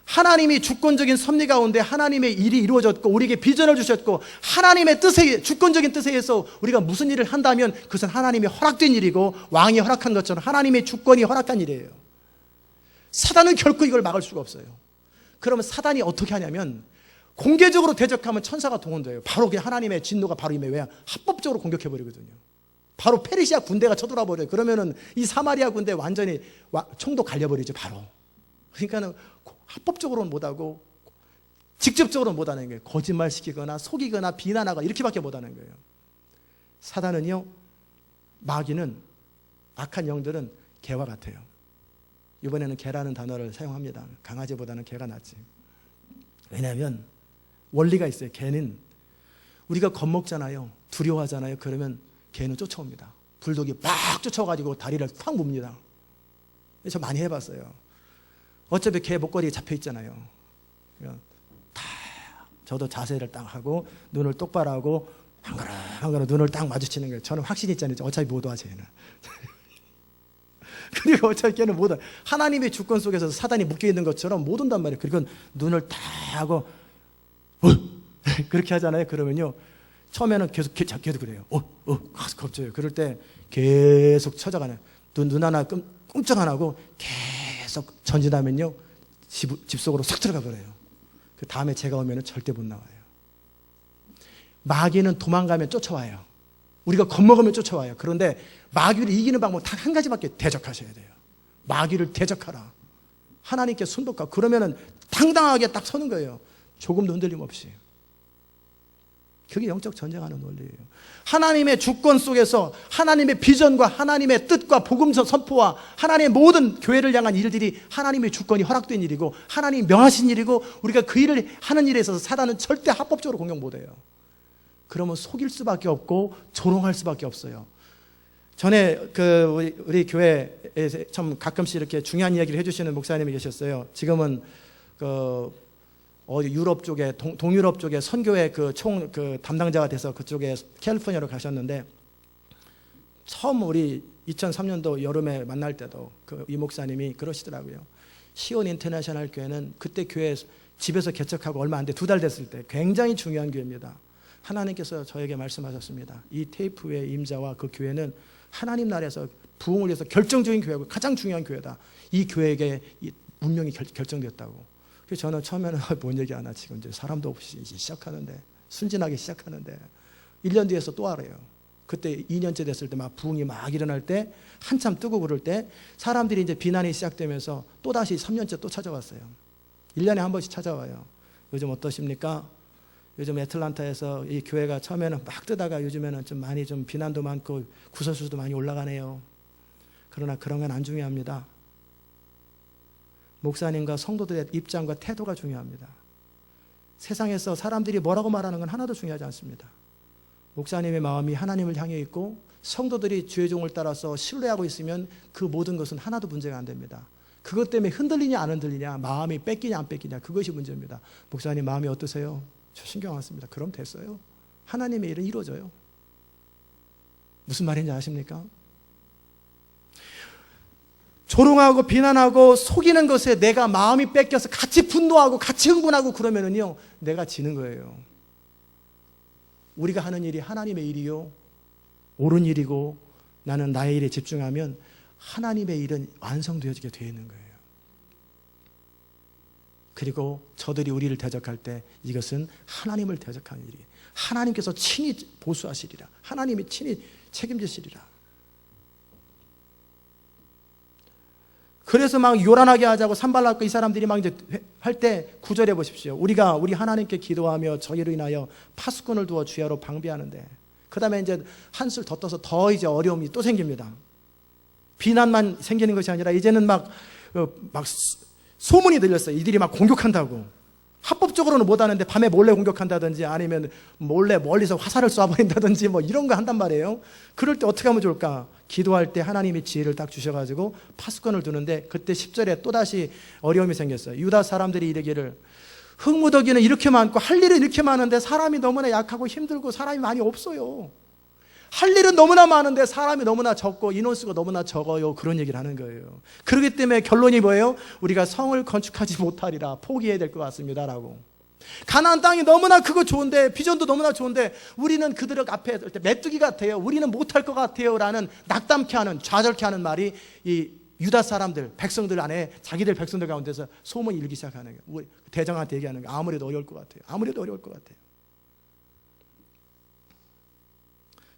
하나님이 주권적인 섭리 가운데 하나님의 일이 이루어졌고, 우리에게 비전을 주셨고, 하나님의 뜻에, 주권적인 뜻에 의해서 우리가 무슨 일을 한다면 그것은 하나님이 허락된 일이고, 왕이 허락한 것처럼 하나님의 주권이 허락한 일이에요. 사단은 결코 이걸 막을 수가 없어요. 그러면 사단이 어떻게 하냐면, 공개적으로 대적하면 천사가 동원돼요. 바로 그냥 하나님의 진노가 바로 임해야 합법적으로 공격해버리거든요. 바로 페르시아 군대가 쳐들어버려요. 그러면은 이 사마리아 군대 완전히 총도 갈려버리죠, 바로. 그러니까는 합법적으로는 못하고 직접적으로는 못하는 거예요. 거짓말시키거나 속이거나 비난하거나 이렇게밖에 못하는 거예요. 사단은요, 마귀는, 악한 영들은 개와 같아요. 이번에는 개라는 단어를 사용합니다. 강아지보다는 개가 낫지. 왜냐하면 원리가 있어요. 개는 우리가 겁먹잖아요. 두려워하잖아요. 그러면 개는 쫓아옵니다. 불독이 막 쫓아가지고 다리를 팍 뭅니다. 저 많이 해봤어요. 어차피 개 목걸이에 잡혀 있잖아요. 저도 자세를 딱 하고 눈을 똑바로 하고 한가라 눈을 딱 마주치는 거예요. 저는 확신이 있잖아요. 어차피 못 와, 쟤는. 그리고 어차피 걔는 못 와. 하나님의 주권 속에서 사단이 묶여있는 것처럼 못 온단 말이에요. 그리고 눈을 딱 하고 그렇게 하잖아요. 그러면요, 처음에는 계속 그래요. 겁져요. 그럴 때 계속 찾아가네요. 눈 하나 끔찍 안 하고 계속 전진하면요, 집 속으로 싹 들어가 버려요. 그 다음에 제가 오면은 절대 못 나와요. 마귀는 도망가면 쫓아와요. 우리가 겁먹으면 쫓아와요. 그런데 마귀를 이기는 방법 단 한 가지밖에, 대적하셔야 돼요. 마귀를 대적하라. 하나님께 순복하고, 그러면은 당당하게 딱 서는 거예요. 조금도 흔들림 없이. 그게 영적 전쟁하는 논리예요. 하나님의 주권 속에서 하나님의 비전과 하나님의 뜻과 복음 선포와 하나님의 모든 교회를 향한 일들이 하나님의 주권이 허락된 일이고, 하나님이 명하신 일이고, 우리가 그 일을 하는 일에 있어서 사단은 절대 합법적으로 공격 못해요. 그러면 속일 수밖에 없고 조롱할 수밖에 없어요. 전에 우리 교회에 참 가끔씩 이렇게 중요한 이야기를 해주시는 목사님이 계셨어요. 지금은 유럽 쪽에, 동유럽 쪽에 선교회 담당자가 돼서 그쪽에 캘리포니아로 가셨는데, 처음 우리 2003년도 여름에 만날 때도 이 목사님이 그러시더라고요. 시온 인터내셔널 교회는 그때 교회 집에서 개척하고 얼마 안 돼, 2달 됐을 때 굉장히 중요한 교회입니다. 하나님께서 저에게 말씀하셨습니다. 이 테이프의 임자와 그 교회는 하나님 나라에서 부흥을 위해서 결정적인 교회고 가장 중요한 교회다. 이 교회에게 이 운명이 결정됐다고. 그래서 저는 처음에는 뭔 얘기 하나, 지금 이제 사람도 없이 이제 시작하는데, 순진하게 시작하는데 1년 뒤에서 또 알아요. 그때 2년째 됐을 때 막 부흥이 막 일어날 때, 한참 뜨고 그럴 때 사람들이 이제 비난이 시작되면서 또다시 3년째 또 찾아왔어요. 1년에 한 번씩 찾아와요. 요즘 어떠십니까? 요즘 애틀란타에서 이 교회가 처음에는 막 뜨다가 요즘에는 좀 많이 좀 비난도 많고 구설수도 많이 올라가네요. 그러나 그런 건 안 중요합니다. 목사님과 성도들의 입장과 태도가 중요합니다. 세상에서 사람들이 뭐라고 말하는 건 하나도 중요하지 않습니다. 목사님의 마음이 하나님을 향해 있고 성도들이 주의 종을 따라서 신뢰하고 있으면 그 모든 것은 하나도 문제가 안 됩니다. 그것 때문에 흔들리냐 안 흔들리냐, 마음이 뺏기냐 안 뺏기냐, 그것이 문제입니다. 목사님 마음이 어떠세요? 저 신경 안 씁니다. 그럼 됐어요. 하나님의 일은 이루어져요. 무슨 말인지 아십니까? 조롱하고 비난하고 속이는 것에 내가 마음이 뺏겨서 같이 분노하고 같이 흥분하고 그러면은요, 내가 지는 거예요. 우리가 하는 일이 하나님의 일이요, 옳은 일이고, 나는 나의 일에 집중하면 하나님의 일은 완성되어지게 되어 있는 거예요. 그리고 저들이 우리를 대적할 때 이것은 하나님을 대적하는 일이에요. 하나님께서 친히 보수하시리라. 하나님이 친히 책임지시리라. 그래서 막 요란하게 하자고 산발락과 이 사람들이 막 이제 할 때 구절해 보십시오. 우리 하나님께 기도하며 저희로 인하여 파수꾼을 두어 주야로 방비하는데, 그 다음에 이제 한술 더 떠서 더 이제 어려움이 또 생깁니다. 비난만 생기는 것이 아니라 이제는 막 소문이 들렸어요. 이들이 막 공격한다고. 합법적으로는 못하는데 밤에 몰래 공격한다든지, 아니면 몰래 멀리서 화살을 쏴버린다든지 뭐 이런 거 한단 말이에요. 그럴 때 어떻게 하면 좋을까? 기도할 때 하나님이 지혜를 딱 주셔가지고 파수꾼을 두는데, 그때 10절에 또다시 어려움이 생겼어요. 유다 사람들이 이르기를, 흙무더기는 이렇게 많고 할 일은 이렇게 많은데 사람이 너무나 약하고 힘들고 사람이 많이 없어요. 할 일은 너무나 많은데 사람이 너무나 적고 인원수가 너무나 적어요. 그런 얘기를 하는 거예요. 그렇기 때문에 결론이 뭐예요? 우리가 성을 건축하지 못하리라, 포기해야 될 것 같습니다 라고. 가나안 땅이 너무나 크고 좋은데, 비전도 너무나 좋은데 우리는 그들 앞에 설 때 메뚜기 같아요, 우리는 못할 것 같아요 라는 낙담케 하는, 좌절케 하는 말이 이 유다 사람들, 백성들 안에, 자기들 백성들 가운데서 소문이 일기 시작하는 거예요. 우리 대장한테 얘기하는 거예요. 아무래도 어려울 것 같아요. 아무래도 어려울 것 같아요.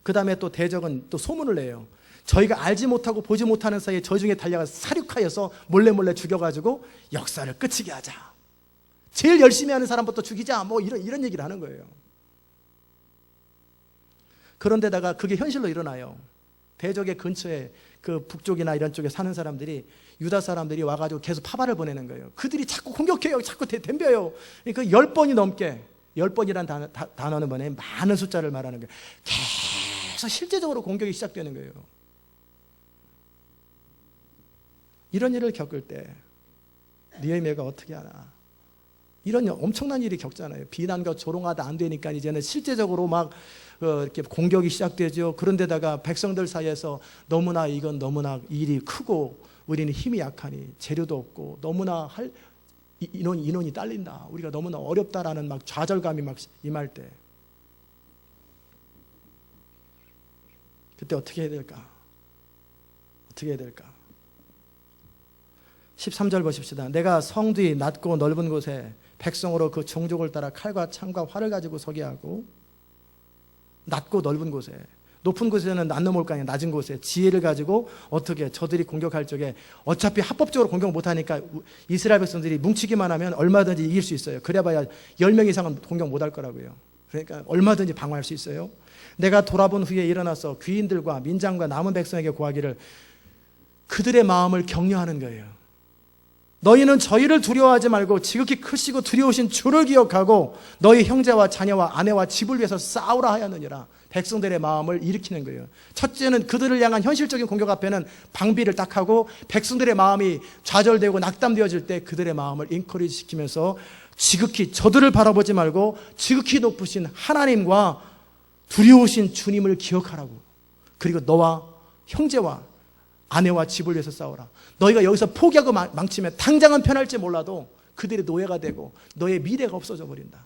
그 다음에 또 대적은 또 소문을 내요. 저희가 알지 못하고 보지 못하는 사이에 저 중에 달려가서 사륙하여서 몰래 죽여가지고 역사를 끝이게 하자. 제일 열심히 하는 사람부터 죽이자. 뭐 이런 얘기를 하는 거예요. 그런데다가 그게 현실로 일어나요. 대적의 근처에 그 북쪽이나 이런 쪽에 사는 사람들이, 유다 사람들이 와가지고 계속 파발을 보내는 거예요. 그들이 자꾸 공격해요. 자꾸 덤벼요. 그러니까 10번이 넘게, 10번이라는 단어는 뭐냐면 많은 숫자를 말하는 거예요. 계속 실제적으로 공격이 시작되는 거예요. 이런 일을 겪을 때 느헤미야가 어떻게 하나? 이런 엄청난 일이 겪잖아요. 비난과 조롱하다 안 되니까 이제는 실제적으로 막 이렇게 공격이 시작되죠. 그런데다가 백성들 사이에서 너무나 일이 크고 우리는 힘이 약하니 재료도 없고 너무나 인원이 딸린다. 우리가 너무나 어렵다라는 막 좌절감이 막 임할 때, 그때 어떻게 해야 될까? 어떻게 해야 될까? 13절 보십시다. 내가 성 뒤 낮고 넓은 곳에 백성으로 그 종족을 따라 칼과 창과 활을 가지고 서게 하고, 낮고 넓은 곳에, 높은 곳에는 안 넘어올 거 아니에요. 낮은 곳에 지혜를 가지고 어떻게 저들이 공격할 적에 어차피 합법적으로 공격 못하니까 이스라엘 백성들이 뭉치기만 하면 얼마든지 이길 수 있어요. 그래봐야 10명 이상은 공격 못할 거라고요. 그러니까 얼마든지 방어할 수 있어요. 내가 돌아본 후에 일어나서 귀인들과 민장과 남은 백성에게 고하기를, 그들의 마음을 격려하는 거예요. 너희는 저희를 두려워하지 말고 지극히 크시고 두려우신 주를 기억하고 너희 형제와 자녀와 아내와 집을 위해서 싸우라 하였느니라. 백성들의 마음을 일으키는 거예요. 첫째는 그들을 향한 현실적인 공격 앞에는 방비를 딱 하고, 백성들의 마음이 좌절되고 낙담되어질 때 그들의 마음을 인커리지 시키면서 지극히 저들을 바라보지 말고 지극히 높으신 하나님과 두려우신 주님을 기억하라고. 그리고 너와 형제와 아내와 집을 위해서 싸우라. 너희가 여기서 포기하고 망치면 당장은 편할지 몰라도 그들의 노예가 되고 너의 미래가 없어져 버린다.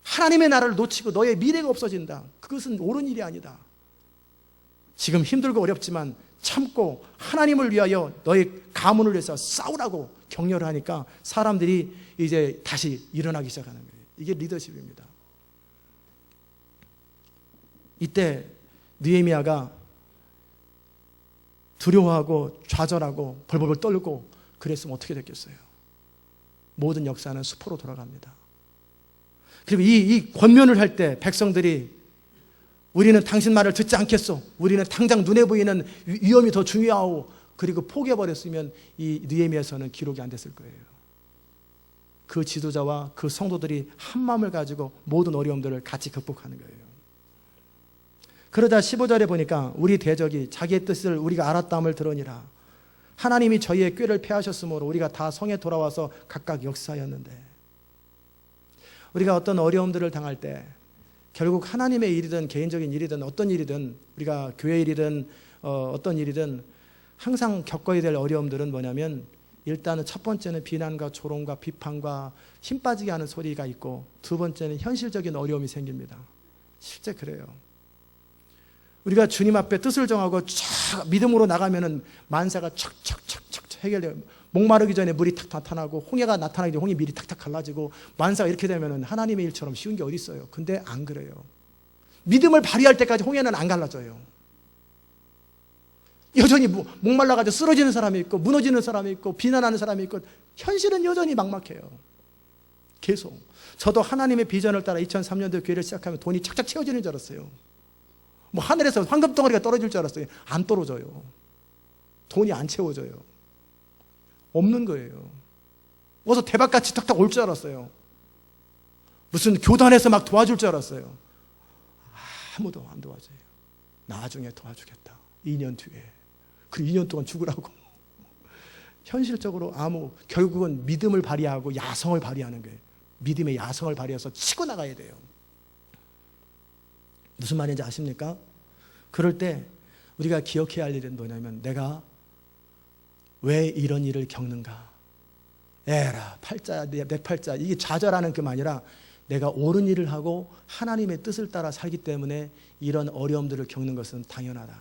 하나님의 나라를 놓치고 너의 미래가 없어진다. 그것은 옳은 일이 아니다. 지금 힘들고 어렵지만 참고 하나님을 위하여 너의 가문을 위해서 싸우라고 격려를 하니까 사람들이 이제 다시 일어나기 시작하는 거예요. 이게 리더십입니다. 이때 느헤미야가 두려워하고 좌절하고 벌벌 떨고 그랬으면 어떻게 됐겠어요? 모든 역사는 수포로 돌아갑니다. 그리고 이 권면을 할 때 백성들이 우리는 당신 말을 듣지 않겠소. 우리는 당장 눈에 보이는 위험이 더 중요하오. 그리고 포기해버렸으면 이 느헤미야서는 기록이 안 됐을 거예요. 그 지도자와 그 성도들이 한 마음을 가지고 모든 어려움들을 같이 극복하는 거예요. 그러자 15절에 보니까 우리 대적이 자기의 뜻을 우리가 알았다함을 들으니라. 하나님이 저희의 꾀를 패하셨으므로 우리가 다 성에 돌아와서 각각 역사하였는데, 우리가 어떤 어려움들을 당할 때 결국 하나님의 일이든 개인적인 일이든 어떤 일이든, 우리가 교회 일이든 어떤 일이든 항상 겪어야 될 어려움들은 뭐냐면, 일단은 첫 번째는 비난과 조롱과 비판과 힘 빠지게 하는 소리가 있고, 두 번째는 현실적인 어려움이 생깁니다. 실제 그래요. 우리가 주님 앞에 뜻을 정하고 쫙 믿음으로 나가면은 만사가 척척척척 해결돼요. 목마르기 전에 물이 탁 나타나고, 홍해가 나타나기 전에 홍이 미리 탁탁 갈라지고, 만사가 이렇게 되면은 하나님의 일처럼 쉬운 게 어디 있어요? 근데 안 그래요. 믿음을 발휘할 때까지 홍해는 안 갈라져요. 여전히 목말라가지고 쓰러지는 사람이 있고, 무너지는 사람이 있고, 비난하는 사람이 있고, 현실은 여전히 막막해요. 계속. 저도 하나님의 비전을 따라 2003년도 교회를 시작하면 돈이 착착 채워지는 줄 알았어요. 뭐 하늘에서 황금덩어리가 떨어질 줄 알았어요. 안 떨어져요. 돈이 안 채워져요. 없는 거예요. 어서 대박같이 탁탁 올 줄 알았어요. 무슨 교단에서 막 도와줄 줄 알았어요. 아무도 안 도와줘요. 나중에 도와주겠다. 2년 뒤에. 그리고 2년 동안 죽으라고. 현실적으로 결국은 믿음을 발휘하고 야성을 발휘하는 거예요. 믿음의 야성을 발휘해서 치고 나가야 돼요. 무슨 말인지 아십니까? 그럴 때 우리가 기억해야 할 일은 뭐냐면 내가 왜 이런 일을 겪는가. 에라 팔자야 내 팔자. 이게 좌절하는 게 아니라 내가 옳은 일을 하고 하나님의 뜻을 따라 살기 때문에 이런 어려움들을 겪는 것은 당연하다.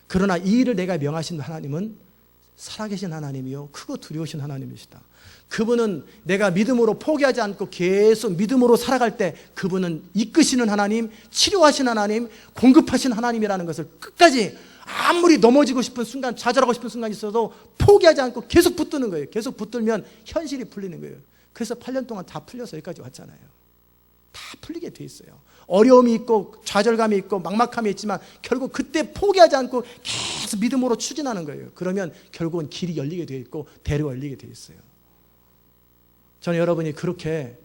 그러나 이 일을 내가 명하신 하나님은 살아계신 하나님이요 크고 두려우신 하나님이시다. 그분은 내가 믿음으로 포기하지 않고 계속 믿음으로 살아갈 때 그분은 이끄시는 하나님, 치료하신 하나님, 공급하신 하나님이라는 것을 끝까지 아무리 넘어지고 싶은 순간, 좌절하고 싶은 순간이 있어도 포기하지 않고 계속 붙드는 거예요. 계속 붙들면 현실이 풀리는 거예요. 그래서 8년 동안 다 풀려서 여기까지 왔잖아요. 다 풀리게 돼 있어요. 어려움이 있고 좌절감이 있고 막막함이 있지만 결국 그때 포기하지 않고 계속 믿음으로 추진하는 거예요. 그러면 결국은 길이 열리게 돼 있고 대로가 열리게 돼 있어요. 저는 여러분이 그렇게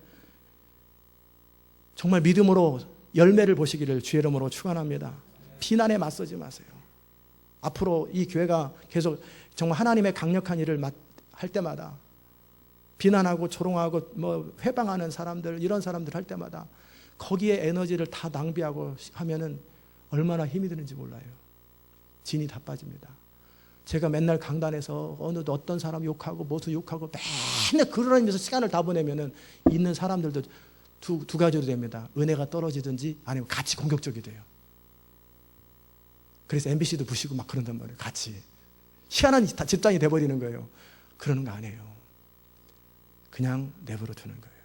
정말 믿음으로 열매를 보시기를 주의 이름으로 축원합니다. 비난에 맞서지 마세요. 앞으로 이 교회가 계속 정말 하나님의 강력한 일을 할 때마다 비난하고 조롱하고 뭐 회방하는 사람들, 이런 사람들 할 때마다 거기에 에너지를 다 낭비하고 하면은 얼마나 힘이 드는지 몰라요. 진이 다 빠집니다. 제가 맨날 강단에서 어떤 사람 욕하고 모두 욕하고 맨날 그러면서 시간을 다 보내면은 있는 사람들도 두 가지로 됩니다. 은혜가 떨어지든지 아니면 같이 공격적이 돼요. 그래서 MBC도 부시고 막 그런단 말이에요. 같이 희한한 집단이 돼버리는 거예요. 그러는 거 아니에요. 그냥 내버려 두는 거예요.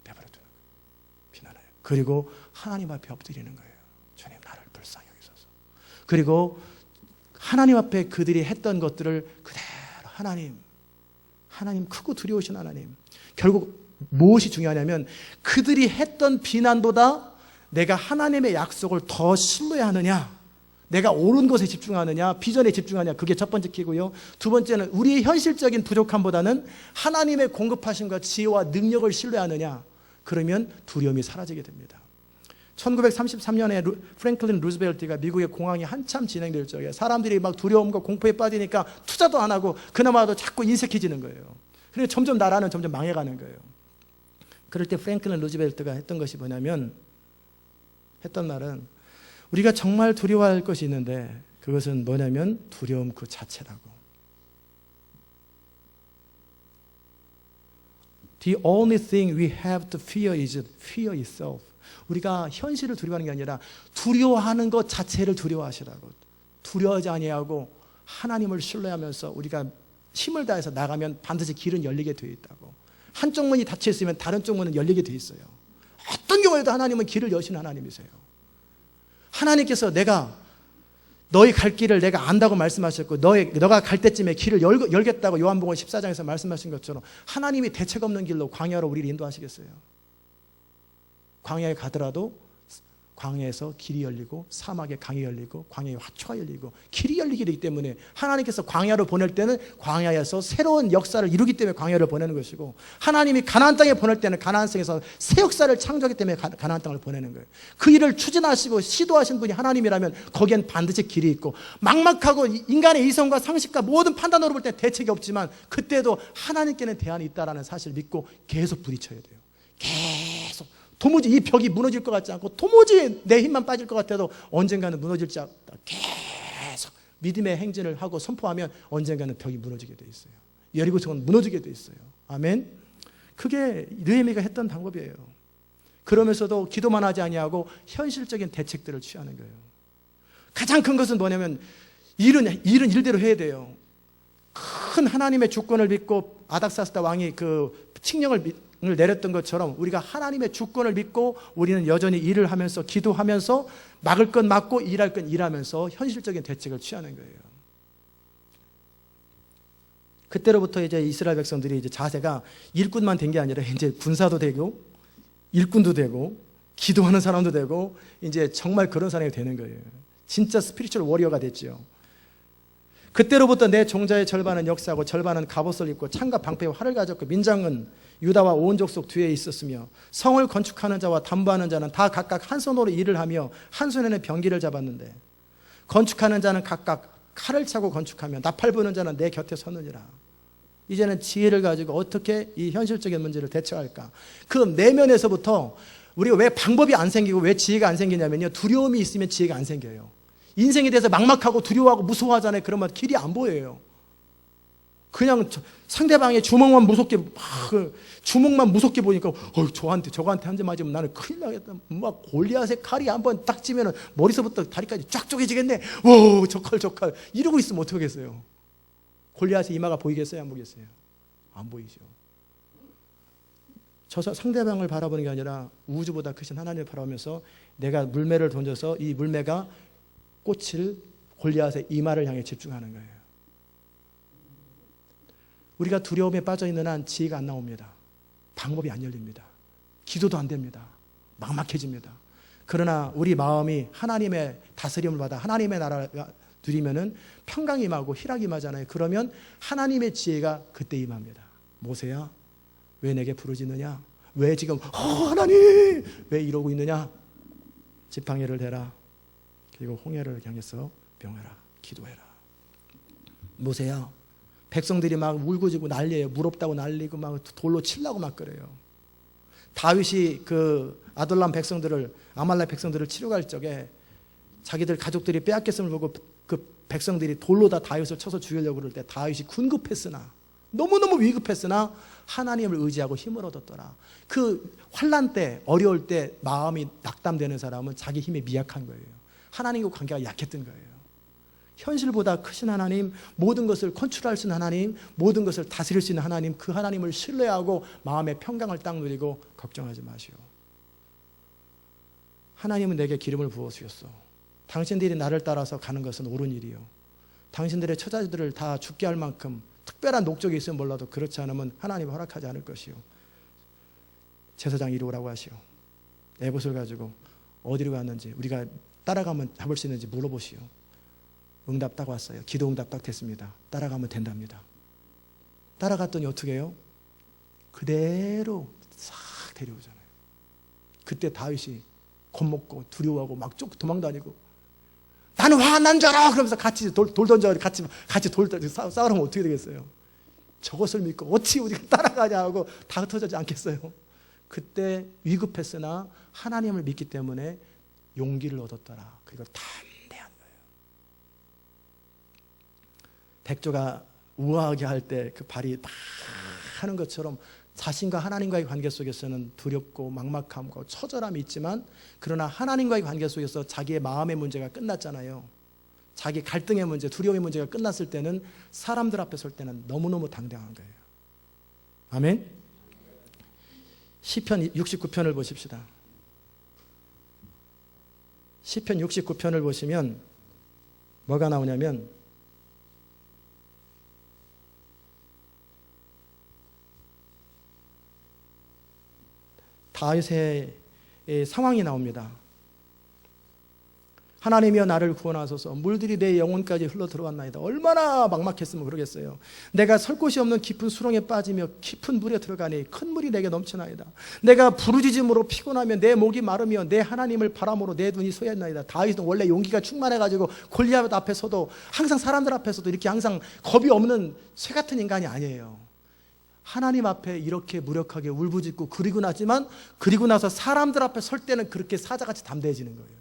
내버려 두는 거예요. 비난해요. 그리고 하나님 앞에 엎드리는 거예요. 주님 나를 불쌍히 여기소서. 그리고 하나님 앞에 그들이 했던 것들을 그대로 하나님 크고 두려우신 하나님. 결국 무엇이 중요하냐면 그들이 했던 비난보다 내가 하나님의 약속을 더 신뢰하느냐, 내가 옳은 것에 집중하느냐, 비전에 집중하느냐, 그게 첫 번째 키고요. 두 번째는 우리의 현실적인 부족함보다는 하나님의 공급하심과 지혜와 능력을 신뢰하느냐, 그러면 두려움이 사라지게 됩니다. 1933년에 프랭클린 루즈벨트가 미국의 공황이 한참 진행될 적에 사람들이 막 두려움과 공포에 빠지니까 투자도 안 하고 그나마도 자꾸 인색해지는 거예요. 그래서 점점 나라는 점점 망해가는 거예요. 그럴 때 프랭클린 루즈벨트가 했던 것이 뭐냐면, 했던 말은 우리가 정말 두려워할 것이 있는데 그것은 뭐냐면 두려움 그 자체라고. The only thing we have to fear is fear itself. 우리가 현실을 두려워하는 게 아니라 두려워하는 것 자체를 두려워하시라고. 두려워하지 아니하고 하나님을 신뢰하면서 우리가 힘을 다해서 나가면 반드시 길은 열리게 되어 있다고. 한쪽 문이 닫혀 있으면 다른 쪽 문은 열리게 되어 있어요. 어떤 경우에도 하나님은 길을 여시는 하나님이세요. 하나님께서 내가 너희 갈 길을 내가 안다고 말씀하셨고 너가 갈 때쯤에 길을 열겠다고 요한복음 14장에서 말씀하신 것처럼 하나님이 대책 없는 길로 광야로 우리를 인도하시겠어요? 광야에 가더라도 광야에서 길이 열리고 사막에 강이 열리고 광야에 화초가 열리고 길이 열리게 되기 때문에 하나님께서 광야로 보낼 때는 광야에서 새로운 역사를 이루기 때문에 광야를 보내는 것이고, 하나님이 가나안 땅에 보낼 때는 가나안 땅에서 새 역사를 창조하기 때문에 가나안 땅을 보내는 거예요. 그 일을 추진하시고 시도하신 분이 하나님이라면 거기엔 반드시 길이 있고, 막막하고 인간의 이성과 상식과 모든 판단으로 볼 때 대책이 없지만 그때도 하나님께는 대안이 있다는 사실을 믿고 계속 부딪혀야 돼요. 계속. 도무지 이 벽이 무너질 것 같지 않고 도무지 내 힘만 빠질 것 같아도 언젠가는 무너질지 않다. 계속 믿음의 행진을 하고 선포하면 언젠가는 벽이 무너지게 돼 있어요. 여리고성은 무너지게 돼 있어요. 아멘. 그게 느헤미야가 했던 방법이에요. 그러면서도 기도만 하지 아니하고 현실적인 대책들을 취하는 거예요. 가장 큰 것은 뭐냐면 일은 일대로 해야 돼요. 큰 하나님의 주권을 믿고 아닥사스다 왕이 그 칙령을 내렸던 것처럼 우리가 하나님의 주권을 믿고 우리는 여전히 일을 하면서 기도하면서 막을 건 막고 일할 건 일하면서 현실적인 대책을 취하는 거예요. 그때로부터 이제 이스라엘 백성들이 이제 자세가 일꾼만 된 게 아니라 이제 군사도 되고 일꾼도 되고 기도하는 사람도 되고 이제 정말 그런 사람이 되는 거예요. 진짜 스피리추얼 워리어가 됐죠. 그때로부터 내 종자의 절반은 역사하고 절반은 갑옷을 입고 창과 방패와 활을 가졌고 민장은 유다와 온 족속 뒤에 있었으며 성을 건축하는 자와 담보하는 자는 다 각각 한 손으로 일을 하며 한 손에는 병기를 잡았는데 건축하는 자는 각각 칼을 차고 건축하며 나팔 부는 자는 내 곁에 서느니라. 이제는 지혜를 가지고 어떻게 이 현실적인 문제를 대처할까? 그 내면에서부터 우리가 왜 방법이 안 생기고 왜 지혜가 안 생기냐면요, 두려움이 있으면 지혜가 안 생겨요. 인생에 대해서 막막하고 두려워하고 무서워하잖아요. 그러면 길이 안 보여요. 그냥 상대방의 주먹만 무섭게 주먹만 무섭게 보니까 저거한테 한 대 맞으면 나는 큰일 나겠다. 막 골리앗의 칼이 한번 딱 찌면은 머리서부터 다리까지 쫙 쪼개지겠네. 오, 저칼 이러고 있으면 어떡하겠어요? 골리앗의 이마가 보이겠어요? 안 보이겠어요? 안 보이죠. 저 상대방을 바라보는 게 아니라 우주보다 크신 하나님을 바라보면서 내가 물매를 던져서 이 물매가 꽂힐 골리앗의 이마를 향해 집중하는 거예요. 우리가 두려움에 빠져 있는 한 지혜가 안 나옵니다. 방법이 안 열립니다. 기도도 안 됩니다. 막막해집니다. 그러나 우리 마음이 하나님의 다스림을 받아 하나님의 나라가 누리면은 평강이 임하고 희락이 임하잖아요. 그러면 하나님의 지혜가 그때 임합니다. 모세야, 왜 내게 부르짖느냐? 왜 지금 하나님 왜 이러고 있느냐? 지팡이를 대라. 그리고 홍해를 향해서 명하라. 기도해라. 모세야, 백성들이 막 울고지고 난리예요. 무럽다고 난리고 막 돌로 치려고 막 그래요. 다윗이 그 아둘람 백성들을 아말렉 백성들을 치러 갈 적에 자기들 가족들이 빼앗겼음을 보고 그 백성들이 돌로 다 다윗을 쳐서 죽이려고 그럴 때 다윗이 군급했으나 너무너무 위급했으나 하나님을 의지하고 힘을 얻었더라. 그 환난 때 어려울 때 마음이 낙담되는 사람은 자기 힘에 미약한 거예요. 하나님과 관계가 약했던 거예요. 현실보다 크신 하나님, 모든 것을 컨트롤할 수 있는 하나님, 모든 것을 다스릴 수 있는 하나님, 그 하나님을 신뢰하고 마음의 평강을 딱 누리고 걱정하지 마시오. 하나님은 내게 기름을 부어주셨어. 당신들이 나를 따라서 가는 것은 옳은 일이요. 당신들의 처자들을 다 죽게 할 만큼 특별한 목적이 있으면 몰라도 그렇지 않으면 하나님은 허락하지 않을 것이요. 제사장 이리 오라고 하시오. 에봇을 가지고 어디로 갔는지 우리가 따라가면 잡을 수 있는지 물어보시오. 응답 딱 왔어요. 기도 응답 딱 됐습니다. 따라가면 된답니다. 따라갔더니 어떻게 해요? 그대로 싹 데려오잖아요. 그때 다윗이 겁먹고 두려워하고 막 쫓고 도망다니고 나는 화난 줄 알아! 그러면서 같이 돌 던져 같이 돌 싸우면 어떻게 되겠어요? 저것을 믿고 어찌 우리가 따라가냐 하고 다 흩어지지 않겠어요? 그때 위급했으나 하나님을 믿기 때문에 용기를 얻었더라. 그리고 담대한 거예요. 백조가 우아하게 할 때 그 발이 막 하는 것처럼 자신과 하나님과의 관계 속에서는 두렵고 막막함과 처절함이 있지만 그러나 하나님과의 관계 속에서 자기의 마음의 문제가 끝났잖아요. 자기 갈등의 문제, 두려움의 문제가 끝났을 때는 사람들 앞에 설 때는 너무너무 당당한 거예요. 아멘? 시편 69편을 보십시다. 시편 69편을 보시면 뭐가 나오냐면 다윗의 상황이 나옵니다. 하나님이여 나를 구원하소서. 물들이 내 영혼까지 흘러 들어왔나이다. 얼마나 막막했으면 그러겠어요. 내가 설 곳이 없는 깊은 수렁에 빠지며 깊은 물에 들어가니 큰 물이 내게 넘치나이다. 내가 부르짖음으로 피곤하며 내 목이 마르며 내 하나님을 바람으로 내 눈이 쇠했나이다. 다윗은 원래 용기가 충만해가지고 골리앗 앞에서도 항상 사람들 앞에서도 이렇게 항상 겁이 없는 쇠 같은 인간이 아니에요. 하나님 앞에 이렇게 무력하게 울부짖고 그리고 나서 사람들 앞에 설 때는 그렇게 사자같이 담대해지는 거예요.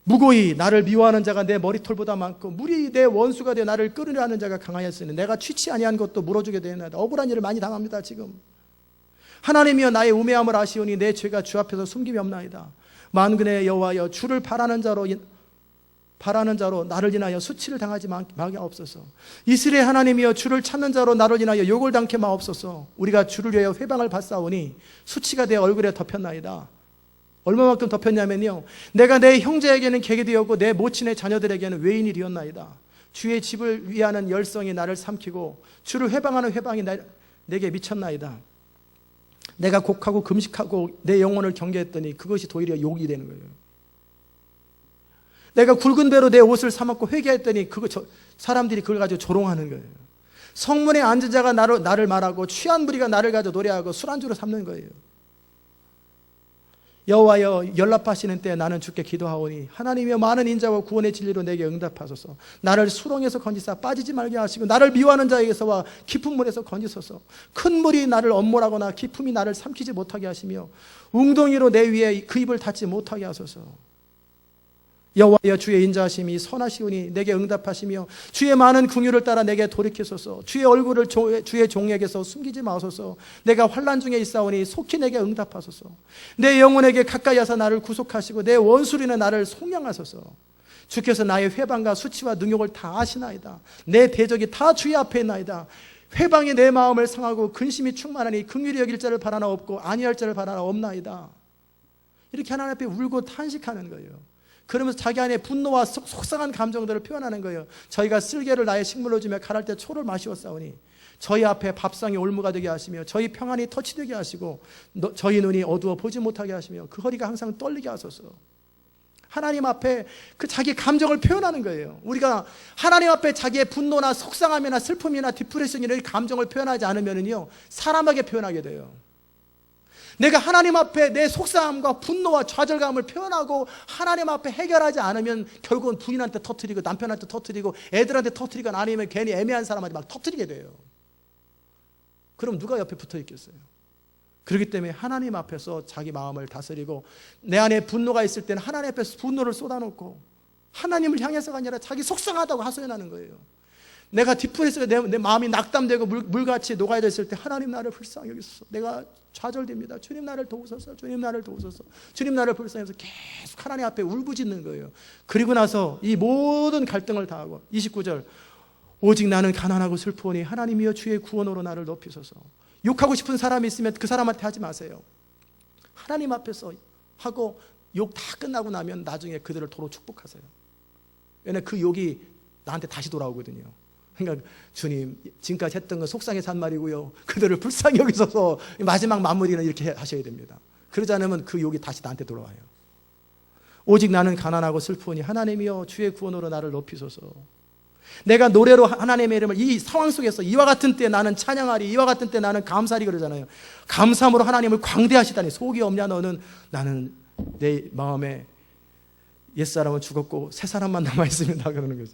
무고히 나를 미워하는 자가 내 머리털보다 많고 물이 내 원수가 되어 나를 끌으려 하는 자가 강하였으니 내가 취치 아니한 것도 물어주게 되었나이다. 억울한 일을 많이 당합니다. 지금 하나님이여 나의 우매함을 아시오니 내 죄가 주 앞에서 숨김이 없나이다. 만군의 여호와여 주를 바라는 자로 나를 인하여 수치를 당하지 마게 하옵소서. 이스라엘 하나님이여 주를 찾는 자로 나를 인하여 욕을 당케 마옵소서. 우리가 주를 위하여 회방을 받사오니 수치가 내 얼굴에 덮였나이다. 얼마만큼 덮였냐면요, 내가 내 형제에게는 객이 되었고 내 모친의 자녀들에게는 외인이 되었나이다. 주의 집을 위하는 열성이 나를 삼키고 주를 회방하는 회방이 내게 미쳤나이다. 내가 곡하고 금식하고 내 영혼을 경계했더니 그것이 도리어 욕이 되는 거예요. 내가 굵은 배로 내 옷을 사먹고 회개했더니 사람들이 그걸 가지고 조롱하는 거예요. 성문에 앉은 자가 나를 말하고 취한 무리가 나를 가지고 노래하고 술안주로 삼는 거예요. 여호와여 연락하시는 때 나는 주께 기도하오니 하나님이여 많은 인자와 구원의 진리로 내게 응답하소서. 나를 수렁에서 건지사 빠지지 말게 하시고 나를 미워하는 자에게서와 깊은 물에서 건지소서. 큰 물이 나를 엄몰하거나 깊음이 나를 삼키지 못하게 하시며 웅덩이로 내 위에 그 입을 닫지 못하게 하소서. 여호와여 주의 인자하심이 선하시오니 내게 응답하시며 주의 많은 긍휼을 따라 내게 돌이키소서. 주의 얼굴을 주의 종에게서 숨기지 마소서. 내가 환난 중에 있사오니 속히 내게 응답하소서. 내 영혼에게 가까이 하사 나를 구속하시고 내 원수리는 나를 속량하소서. 주께서 나의 회방과 수치와 능욕을 다 아시나이다. 내 대적이 다 주의 앞에 있나이다. 회방이 내 마음을 상하고 근심이 충만하니 긍휼히 여길 자를 바라나 없고 아니할 자를 바라나 없나이다. 이렇게 하나님 앞에 울고 탄식하는 거예요. 그러면서 자기 안에 분노와 속상한 감정들을 표현하는 거예요. 저희가 쓸개를 나의 식물로 주며 갈할 때 초를 마시었사오니 저희 앞에 밥상이 올무가 되게 하시며 저희 평안이 터치되게 하시고 저희 눈이 어두워 보지 못하게 하시며 그 허리가 항상 떨리게 하소서. 하나님 앞에 그 자기 감정을 표현하는 거예요. 우리가 하나님 앞에 자기의 분노나 속상함이나 슬픔이나 디프레션이나 이 감정을 표현하지 않으면요 사람에게 표현하게 돼요. 내가 하나님 앞에 내 속상함과 분노와 좌절감을 표현하고 하나님 앞에 해결하지 않으면 결국은 부인한테 터뜨리고 남편한테 터뜨리고 애들한테 터뜨리거나 아니면 괜히 애매한 사람한테 막 터뜨리게 돼요. 그럼 누가 옆에 붙어 있겠어요? 그렇기 때문에 하나님 앞에서 자기 마음을 다스리고 내 안에 분노가 있을 때는 하나님 앞에서 분노를 쏟아놓고 하나님을 향해서가 아니라 자기 속상하다고 하소연하는 거예요. 내가 디프레스가 내 마음이 낙담되고 물같이 녹아져 있을 때 하나님 나를 불쌍히 여기소서. 내가 좌절됩니다. 주님 나를 도우소서. 주님 나를 도우소서. 주님 나를 불쌍히 여기소서. 계속 하나님 앞에 울부짖는 거예요. 그리고 나서 이 모든 갈등을 다하고 29절 오직 나는 가난하고 슬프오니 하나님이여 주의 구원으로 나를 높이소서. 욕하고 싶은 사람이 있으면 그 사람한테 하지 마세요. 하나님 앞에서 하고 욕 다 끝나고 나면 나중에 그들을 도로 축복하세요. 왜냐하면 그 욕이 나한테 다시 돌아오거든요. 그러니까 주님 지금까지 했던 건 속상해서 한 말이고요. 그들을 불쌍히 여기셔서 마지막 마무리는 이렇게 하셔야 됩니다. 그러지 않으면 그 욕이 다시 나한테 돌아와요. 오직 나는 가난하고 슬프오니 하나님이여 주의 구원으로 나를 높이소서. 내가 노래로 하나님의 이름을 이 상황 속에서 이와 같은 때 나는 찬양하리 이와 같은 때 나는 감사하리 그러잖아요. 감사함으로 하나님을 광대하시다니 속이 없냐 너는. 나는 내 마음에 옛사람은 죽었고 새 사람만 남아있습니다 그러는 거죠.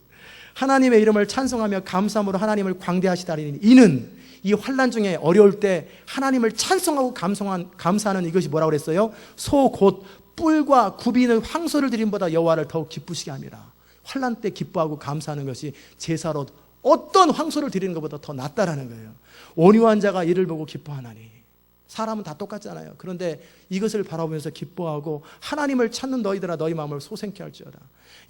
하나님의 이름을 찬송하며 감사함으로 하나님을 광대하시다니 이는 이 환난 중에 어려울 때 하나님을 찬송하고 감사하는 이것이 뭐라고 그랬어요? 소 곧 뿔과 굽이는 황소를 드림보다 여호와를 더욱 기쁘시게 함이라. 환난 때 기뻐하고 감사하는 것이 제사로 어떤 황소를 드리는 것보다 더 낫다라는 거예요. 온유한 자가 이를 보고 기뻐하나니. 사람은 다 똑같잖아요. 그런데 이것을 바라보면서 기뻐하고 하나님을 찾는 너희들아 너희 마음을 소생케 할지어다.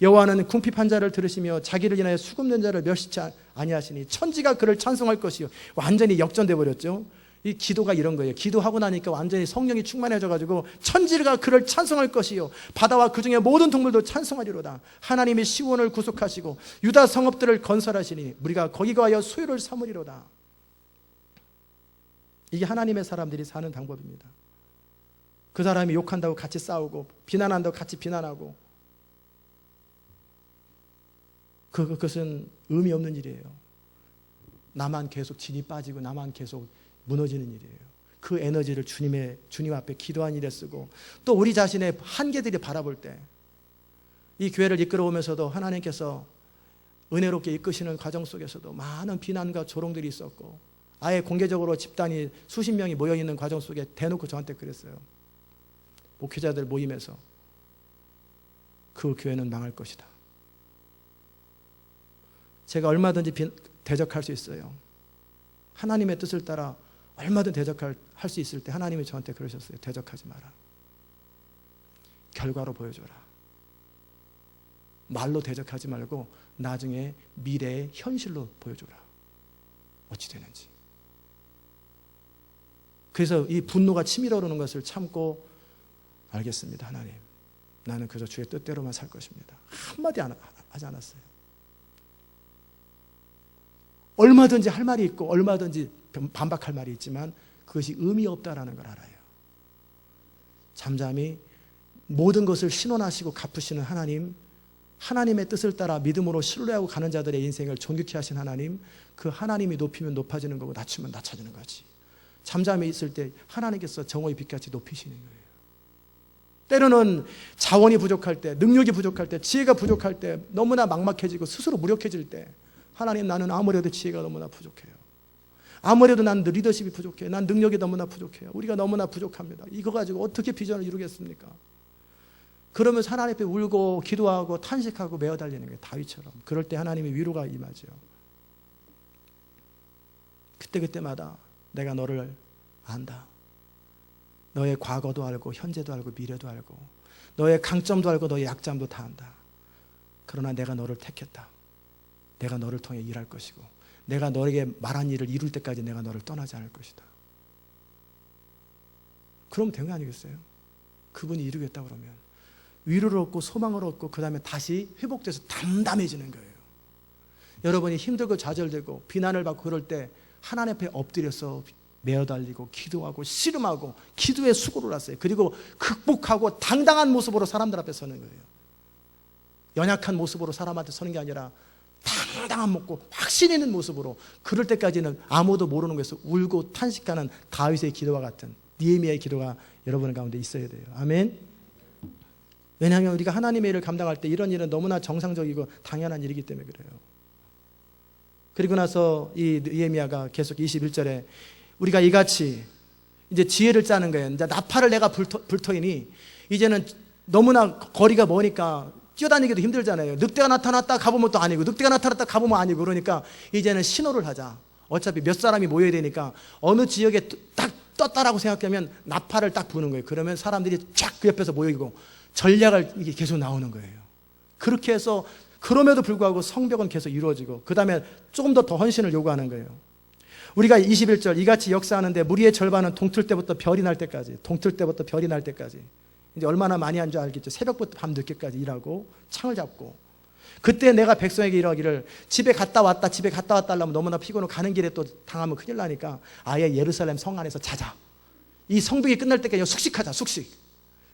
여호와는 궁핍한 자를 들으시며 자기를 인하여 수금된 자를 멸시치 아니하시니 천지가 그를 찬송할 것이요. 완전히 역전돼 버렸죠. 이 기도가 이런 거예요. 기도하고 나니까 완전히 성령이 충만해져가지고 천지가 그를 찬송할 것이요 바다와 그 중에 모든 동물도 찬송하리로다. 하나님이 시온을 구속하시고 유다 성읍들을 건설하시니 우리가 거기 가하여 소유를 삼으리로다. 이게 하나님의 사람들이 사는 방법입니다. 그 사람이 욕한다고 같이 싸우고 비난한다고 같이 비난하고 그것은 의미 없는 일이에요. 나만 계속 진이 빠지고 나만 계속 무너지는 일이에요. 그 에너지를 주님 앞에 기도한 일에 쓰고 또 우리 자신의 한계들이 바라볼 때 이 교회를 이끌어오면서도 하나님께서 은혜롭게 이끄시는 과정 속에서도 많은 비난과 조롱들이 있었고 아예 공개적으로 집단이 수십 명이 모여있는 과정 속에 대놓고 저한테 그랬어요. 목회자들 모임에서 그 교회는 망할 것이다. 제가 얼마든지 대적할 수 있어요. 하나님의 뜻을 따라 얼마든 대적할 수 있을 때 하나님이 저한테 그러셨어요. 대적하지 마라. 결과로 보여줘라. 말로 대적하지 말고 나중에 미래의 현실로 보여줘라. 어찌 되는지. 그래서 이 분노가 치밀어 오르는 것을 참고 알겠습니다. 하나님, 나는 그저 주의 뜻대로만 살 것입니다. 한마디 하지 않았어요. 얼마든지 할 말이 있고 얼마든지 반박할 말이 있지만 그것이 의미 없다라는 걸 알아요. 잠잠히 모든 것을 신원하시고 갚으시는 하나님, 하나님의 뜻을 따라 믿음으로 신뢰하고 가는 자들의 인생을 존귀케 하신 하나님, 그 하나님이 높이면 높아지는 거고 낮추면 낮아지는 거지. 잠잠히 있을 때 하나님께서 정오의 빛같이 높이시는 거예요. 때로는 자원이 부족할 때, 능력이 부족할 때, 지혜가 부족할 때, 너무나 막막해지고 스스로 무력해질 때 하나님, 나는 아무래도 지혜가 너무나 부족해요. 아무래도 난 리더십이 부족해요. 난 능력이 너무나 부족해요. 우리가 너무나 부족합니다. 이거 가지고 어떻게 비전을 이루겠습니까? 그러면서 하나님 앞에 울고 기도하고 탄식하고 메어 달리는 거예요. 다윗처럼. 그럴 때 하나님의 위로가 임하죠. 그때마다 내가 너를 안다. 너의 과거도 알고 현재도 알고 미래도 알고 너의 강점도 알고 너의 약점도 다 안다. 그러나 내가 너를 택했다. 내가 너를 통해 일할 것이고 내가 너에게 말한 일을 이룰 때까지 내가 너를 떠나지 않을 것이다. 그러면 된 거 아니겠어요? 그분이 이루겠다 그러면 위로를 얻고 소망을 얻고 그 다음에 다시 회복돼서 담담해지는 거예요. 여러분이 힘들고 좌절되고 비난을 받고 그럴 때 하나님 앞에 엎드려서 메어 달리고 기도하고 씨름하고 기도의 수고를 하세요. 그리고 극복하고 당당한 모습으로 사람들 앞에 서는 거예요. 연약한 모습으로 사람한테 서는 게 아니라 당당한 먹고 확신 있는 모습으로 그럴 때까지는 아무도 모르는 곳에서 울고 탄식하는 다윗의 기도와 같은 느헤미야의 기도가 여러분 가운데 있어야 돼요. 아멘. 왜냐하면 우리가 하나님의 일을 감당할 때 이런 일은 너무나 정상적이고 당연한 일이기 때문에 그래요. 그리고 나서 이 느헤미야가 계속 21절에 우리가 이같이 이제 지혜를 짜는 거예요. 이제 나팔을 내가 불터이니 이제는 너무나 거리가 머니까 뛰어다니기도 힘들잖아요. 늑대가 나타났다 가보면 또 아니고 늑대가 나타났다 가보면 아니고 그러니까 이제는 신호를 하자. 어차피 몇 사람이 모여야 되니까 어느 지역에 딱 떴다라고 생각하면 나팔을 딱 부는 거예요. 그러면 사람들이 쫙 그 옆에서 모이고 전략을 이게 계속 나오는 거예요. 그렇게 해서 그럼에도 불구하고 성벽은 계속 이루어지고 그 다음에 조금 더 헌신을 요구하는 거예요. 우리가 21절 이같이 역사하는데 무리의 절반은 동틀 때부터 별이 날 때까지 이제 얼마나 많이 한 줄 알겠죠. 새벽부터 밤 늦게까지 일하고 창을 잡고 그때 내가 백성에게 이러기를 집에 갔다 왔다 하려면 너무나 피곤하고 가는 길에 또 당하면 큰일 나니까 아예 예루살렘 성 안에서 자자. 이 성벽이 끝날 때까지 숙식하자.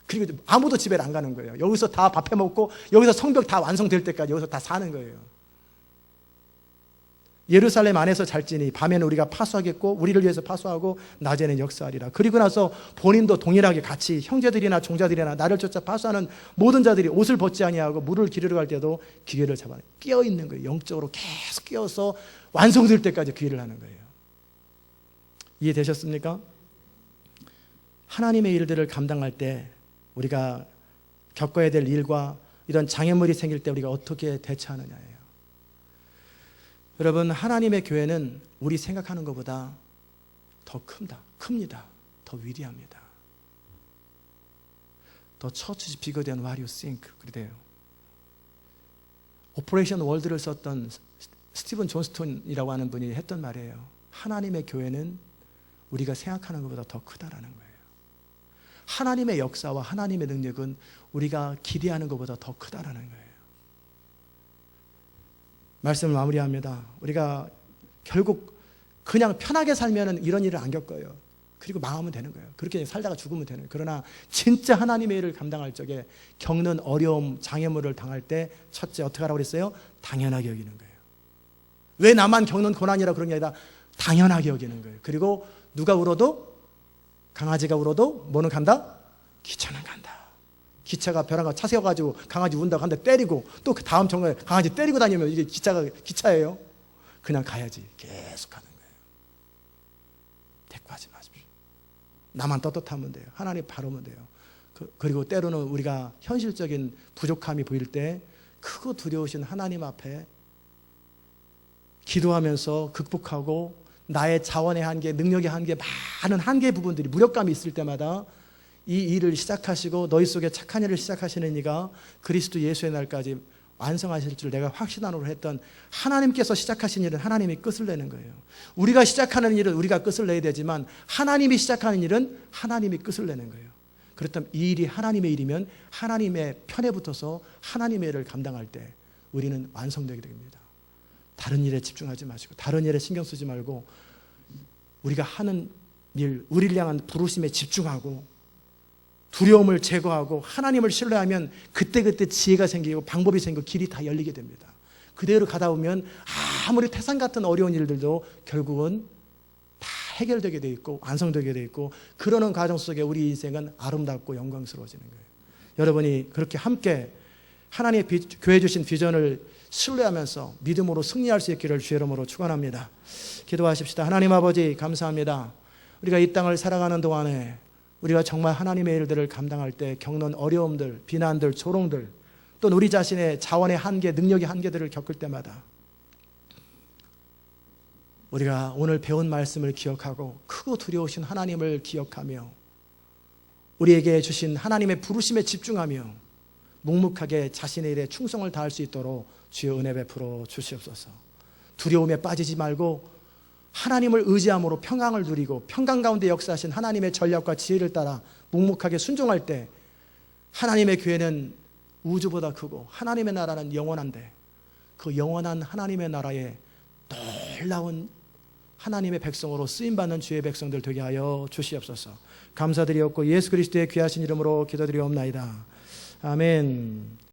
그리고 아무도 집에 안 가는 거예요. 여기서 다 밥해 먹고 여기서 성벽 다 완성될 때까지 여기서 다 사는 거예요. 예루살렘 안에서 잘지니 밤에는 우리가 파수하겠고 우리를 위해서 파수하고 낮에는 역사하리라. 그리고 나서 본인도 동일하게 같이 형제들이나 종자들이나 나를 쫓아 파수하는 모든 자들이 옷을 벗지 아니하고 물을 기르러 갈 때도 기회를 잡아내 끼어 있는 거예요. 영적으로 계속 끼어서 완성될 때까지 기회를 하는 거예요. 이해되셨습니까? 하나님의 일들을 감당할 때 우리가 겪어야 될 일과 이런 장애물이 생길 때 우리가 어떻게 대처하느냐예요. 여러분, 하나님의 교회는 우리 생각하는 것보다 더 큽니다. 더 위대합니다. The church is bigger than what you think. 그래요. 오퍼레이션 월드를 썼던 스티븐 존스톤이라고 하는 분이 했던 말이에요. 하나님의 교회는 우리가 생각하는 것보다 더 크다라는 거예요. 하나님의 역사와 하나님의 능력은 우리가 기대하는 것보다 더 크다라는 거예요. 말씀을 마무리합니다. 우리가 결국 그냥 편하게 살면 이런 일을 안 겪어요. 그리고 망하면 되는 거예요. 그렇게 살다가 죽으면 되는 거예요. 그러나 진짜 하나님의 일을 감당할 적에 겪는 어려움, 장애물을 당할 때 첫째 어떻게 하라고 그랬어요? 당연하게 여기는 거예요. 왜 나만 겪는 고난이라 그런 게 아니라 당연하게 여기는 거예요. 그리고 누가 울어도 강아지가 울어도 뭐는 간다? 기차는 간다. 기차가 벼랑가 차 세워가지고 강아지 운다고 한 대 때리고 또 그 다음 정거에 강아지 때리고 다니면 이게 기차예요. 그냥 가야지. 계속 가는 거예요. 대꾸하지 마십시오. 나만 떳떳하면 돼요. 하나님 바르면 돼요. 그리고 때로는 우리가 현실적인 부족함이 보일 때 크고 두려우신 하나님 앞에 기도하면서 극복하고 나의 자원의 한계, 능력의 한계, 많은 한계 부분들이 무력감이 있을 때마다 이 일을 시작하시고 너희 속에 착한 일을 시작하시는 이가 그리스도 예수의 날까지 완성하실 줄 내가 확신하노라 했던 하나님께서 시작하신 일은 하나님이 끝을 내는 거예요. 우리가 시작하는 일은 우리가 끝을 내야 되지만 하나님이 시작하는 일은 하나님이 끝을 내는 거예요. 그렇다면 이 일이 하나님의 일이면 하나님의 편에 붙어서 하나님의 일을 감당할 때 우리는 완성되게 됩니다. 다른 일에 집중하지 마시고 다른 일에 신경 쓰지 말고 우리가 하는 일, 우리를 향한 부르심에 집중하고 두려움을 제거하고 하나님을 신뢰하면 그때그때 지혜가 생기고 방법이 생기고 길이 다 열리게 됩니다. 그대로 가다 보면 아무리 태산 같은 어려운 일들도 결국은 다 해결되게 돼 있고 완성되게 돼 있고 그러는 과정 속에 우리 인생은 아름답고 영광스러워지는 거예요. 여러분이 그렇게 함께 하나님의 교회 주신 비전을 신뢰하면서 믿음으로 승리할 수 있기를 주의 이름으로 축원합니다. 기도하십시다. 하나님 아버지 감사합니다. 우리가 이 땅을 살아가는 동안에 우리가 정말 하나님의 일들을 감당할 때 겪는 어려움들, 비난들, 조롱들, 또 우리 자신의 자원의 한계, 능력의 한계들을 겪을 때마다 우리가 오늘 배운 말씀을 기억하고 크고 두려우신 하나님을 기억하며 우리에게 주신 하나님의 부르심에 집중하며 묵묵하게 자신의 일에 충성을 다할 수 있도록 주여 은혜 베풀어 주시옵소서. 두려움에 빠지지 말고 하나님을 의지함으로 평강을 누리고 평강 가운데 역사하신 하나님의 전략과 지혜를 따라 묵묵하게 순종할 때 하나님의 교회는 우주보다 크고 하나님의 나라는 영원한데 그 영원한 하나님의 나라에 놀라운 하나님의 백성으로 쓰임받는 주의 백성들 되게 하여 주시옵소서. 감사드리옵고 예수 그리스도의 귀하신 이름으로 기도드리옵나이다. 아멘.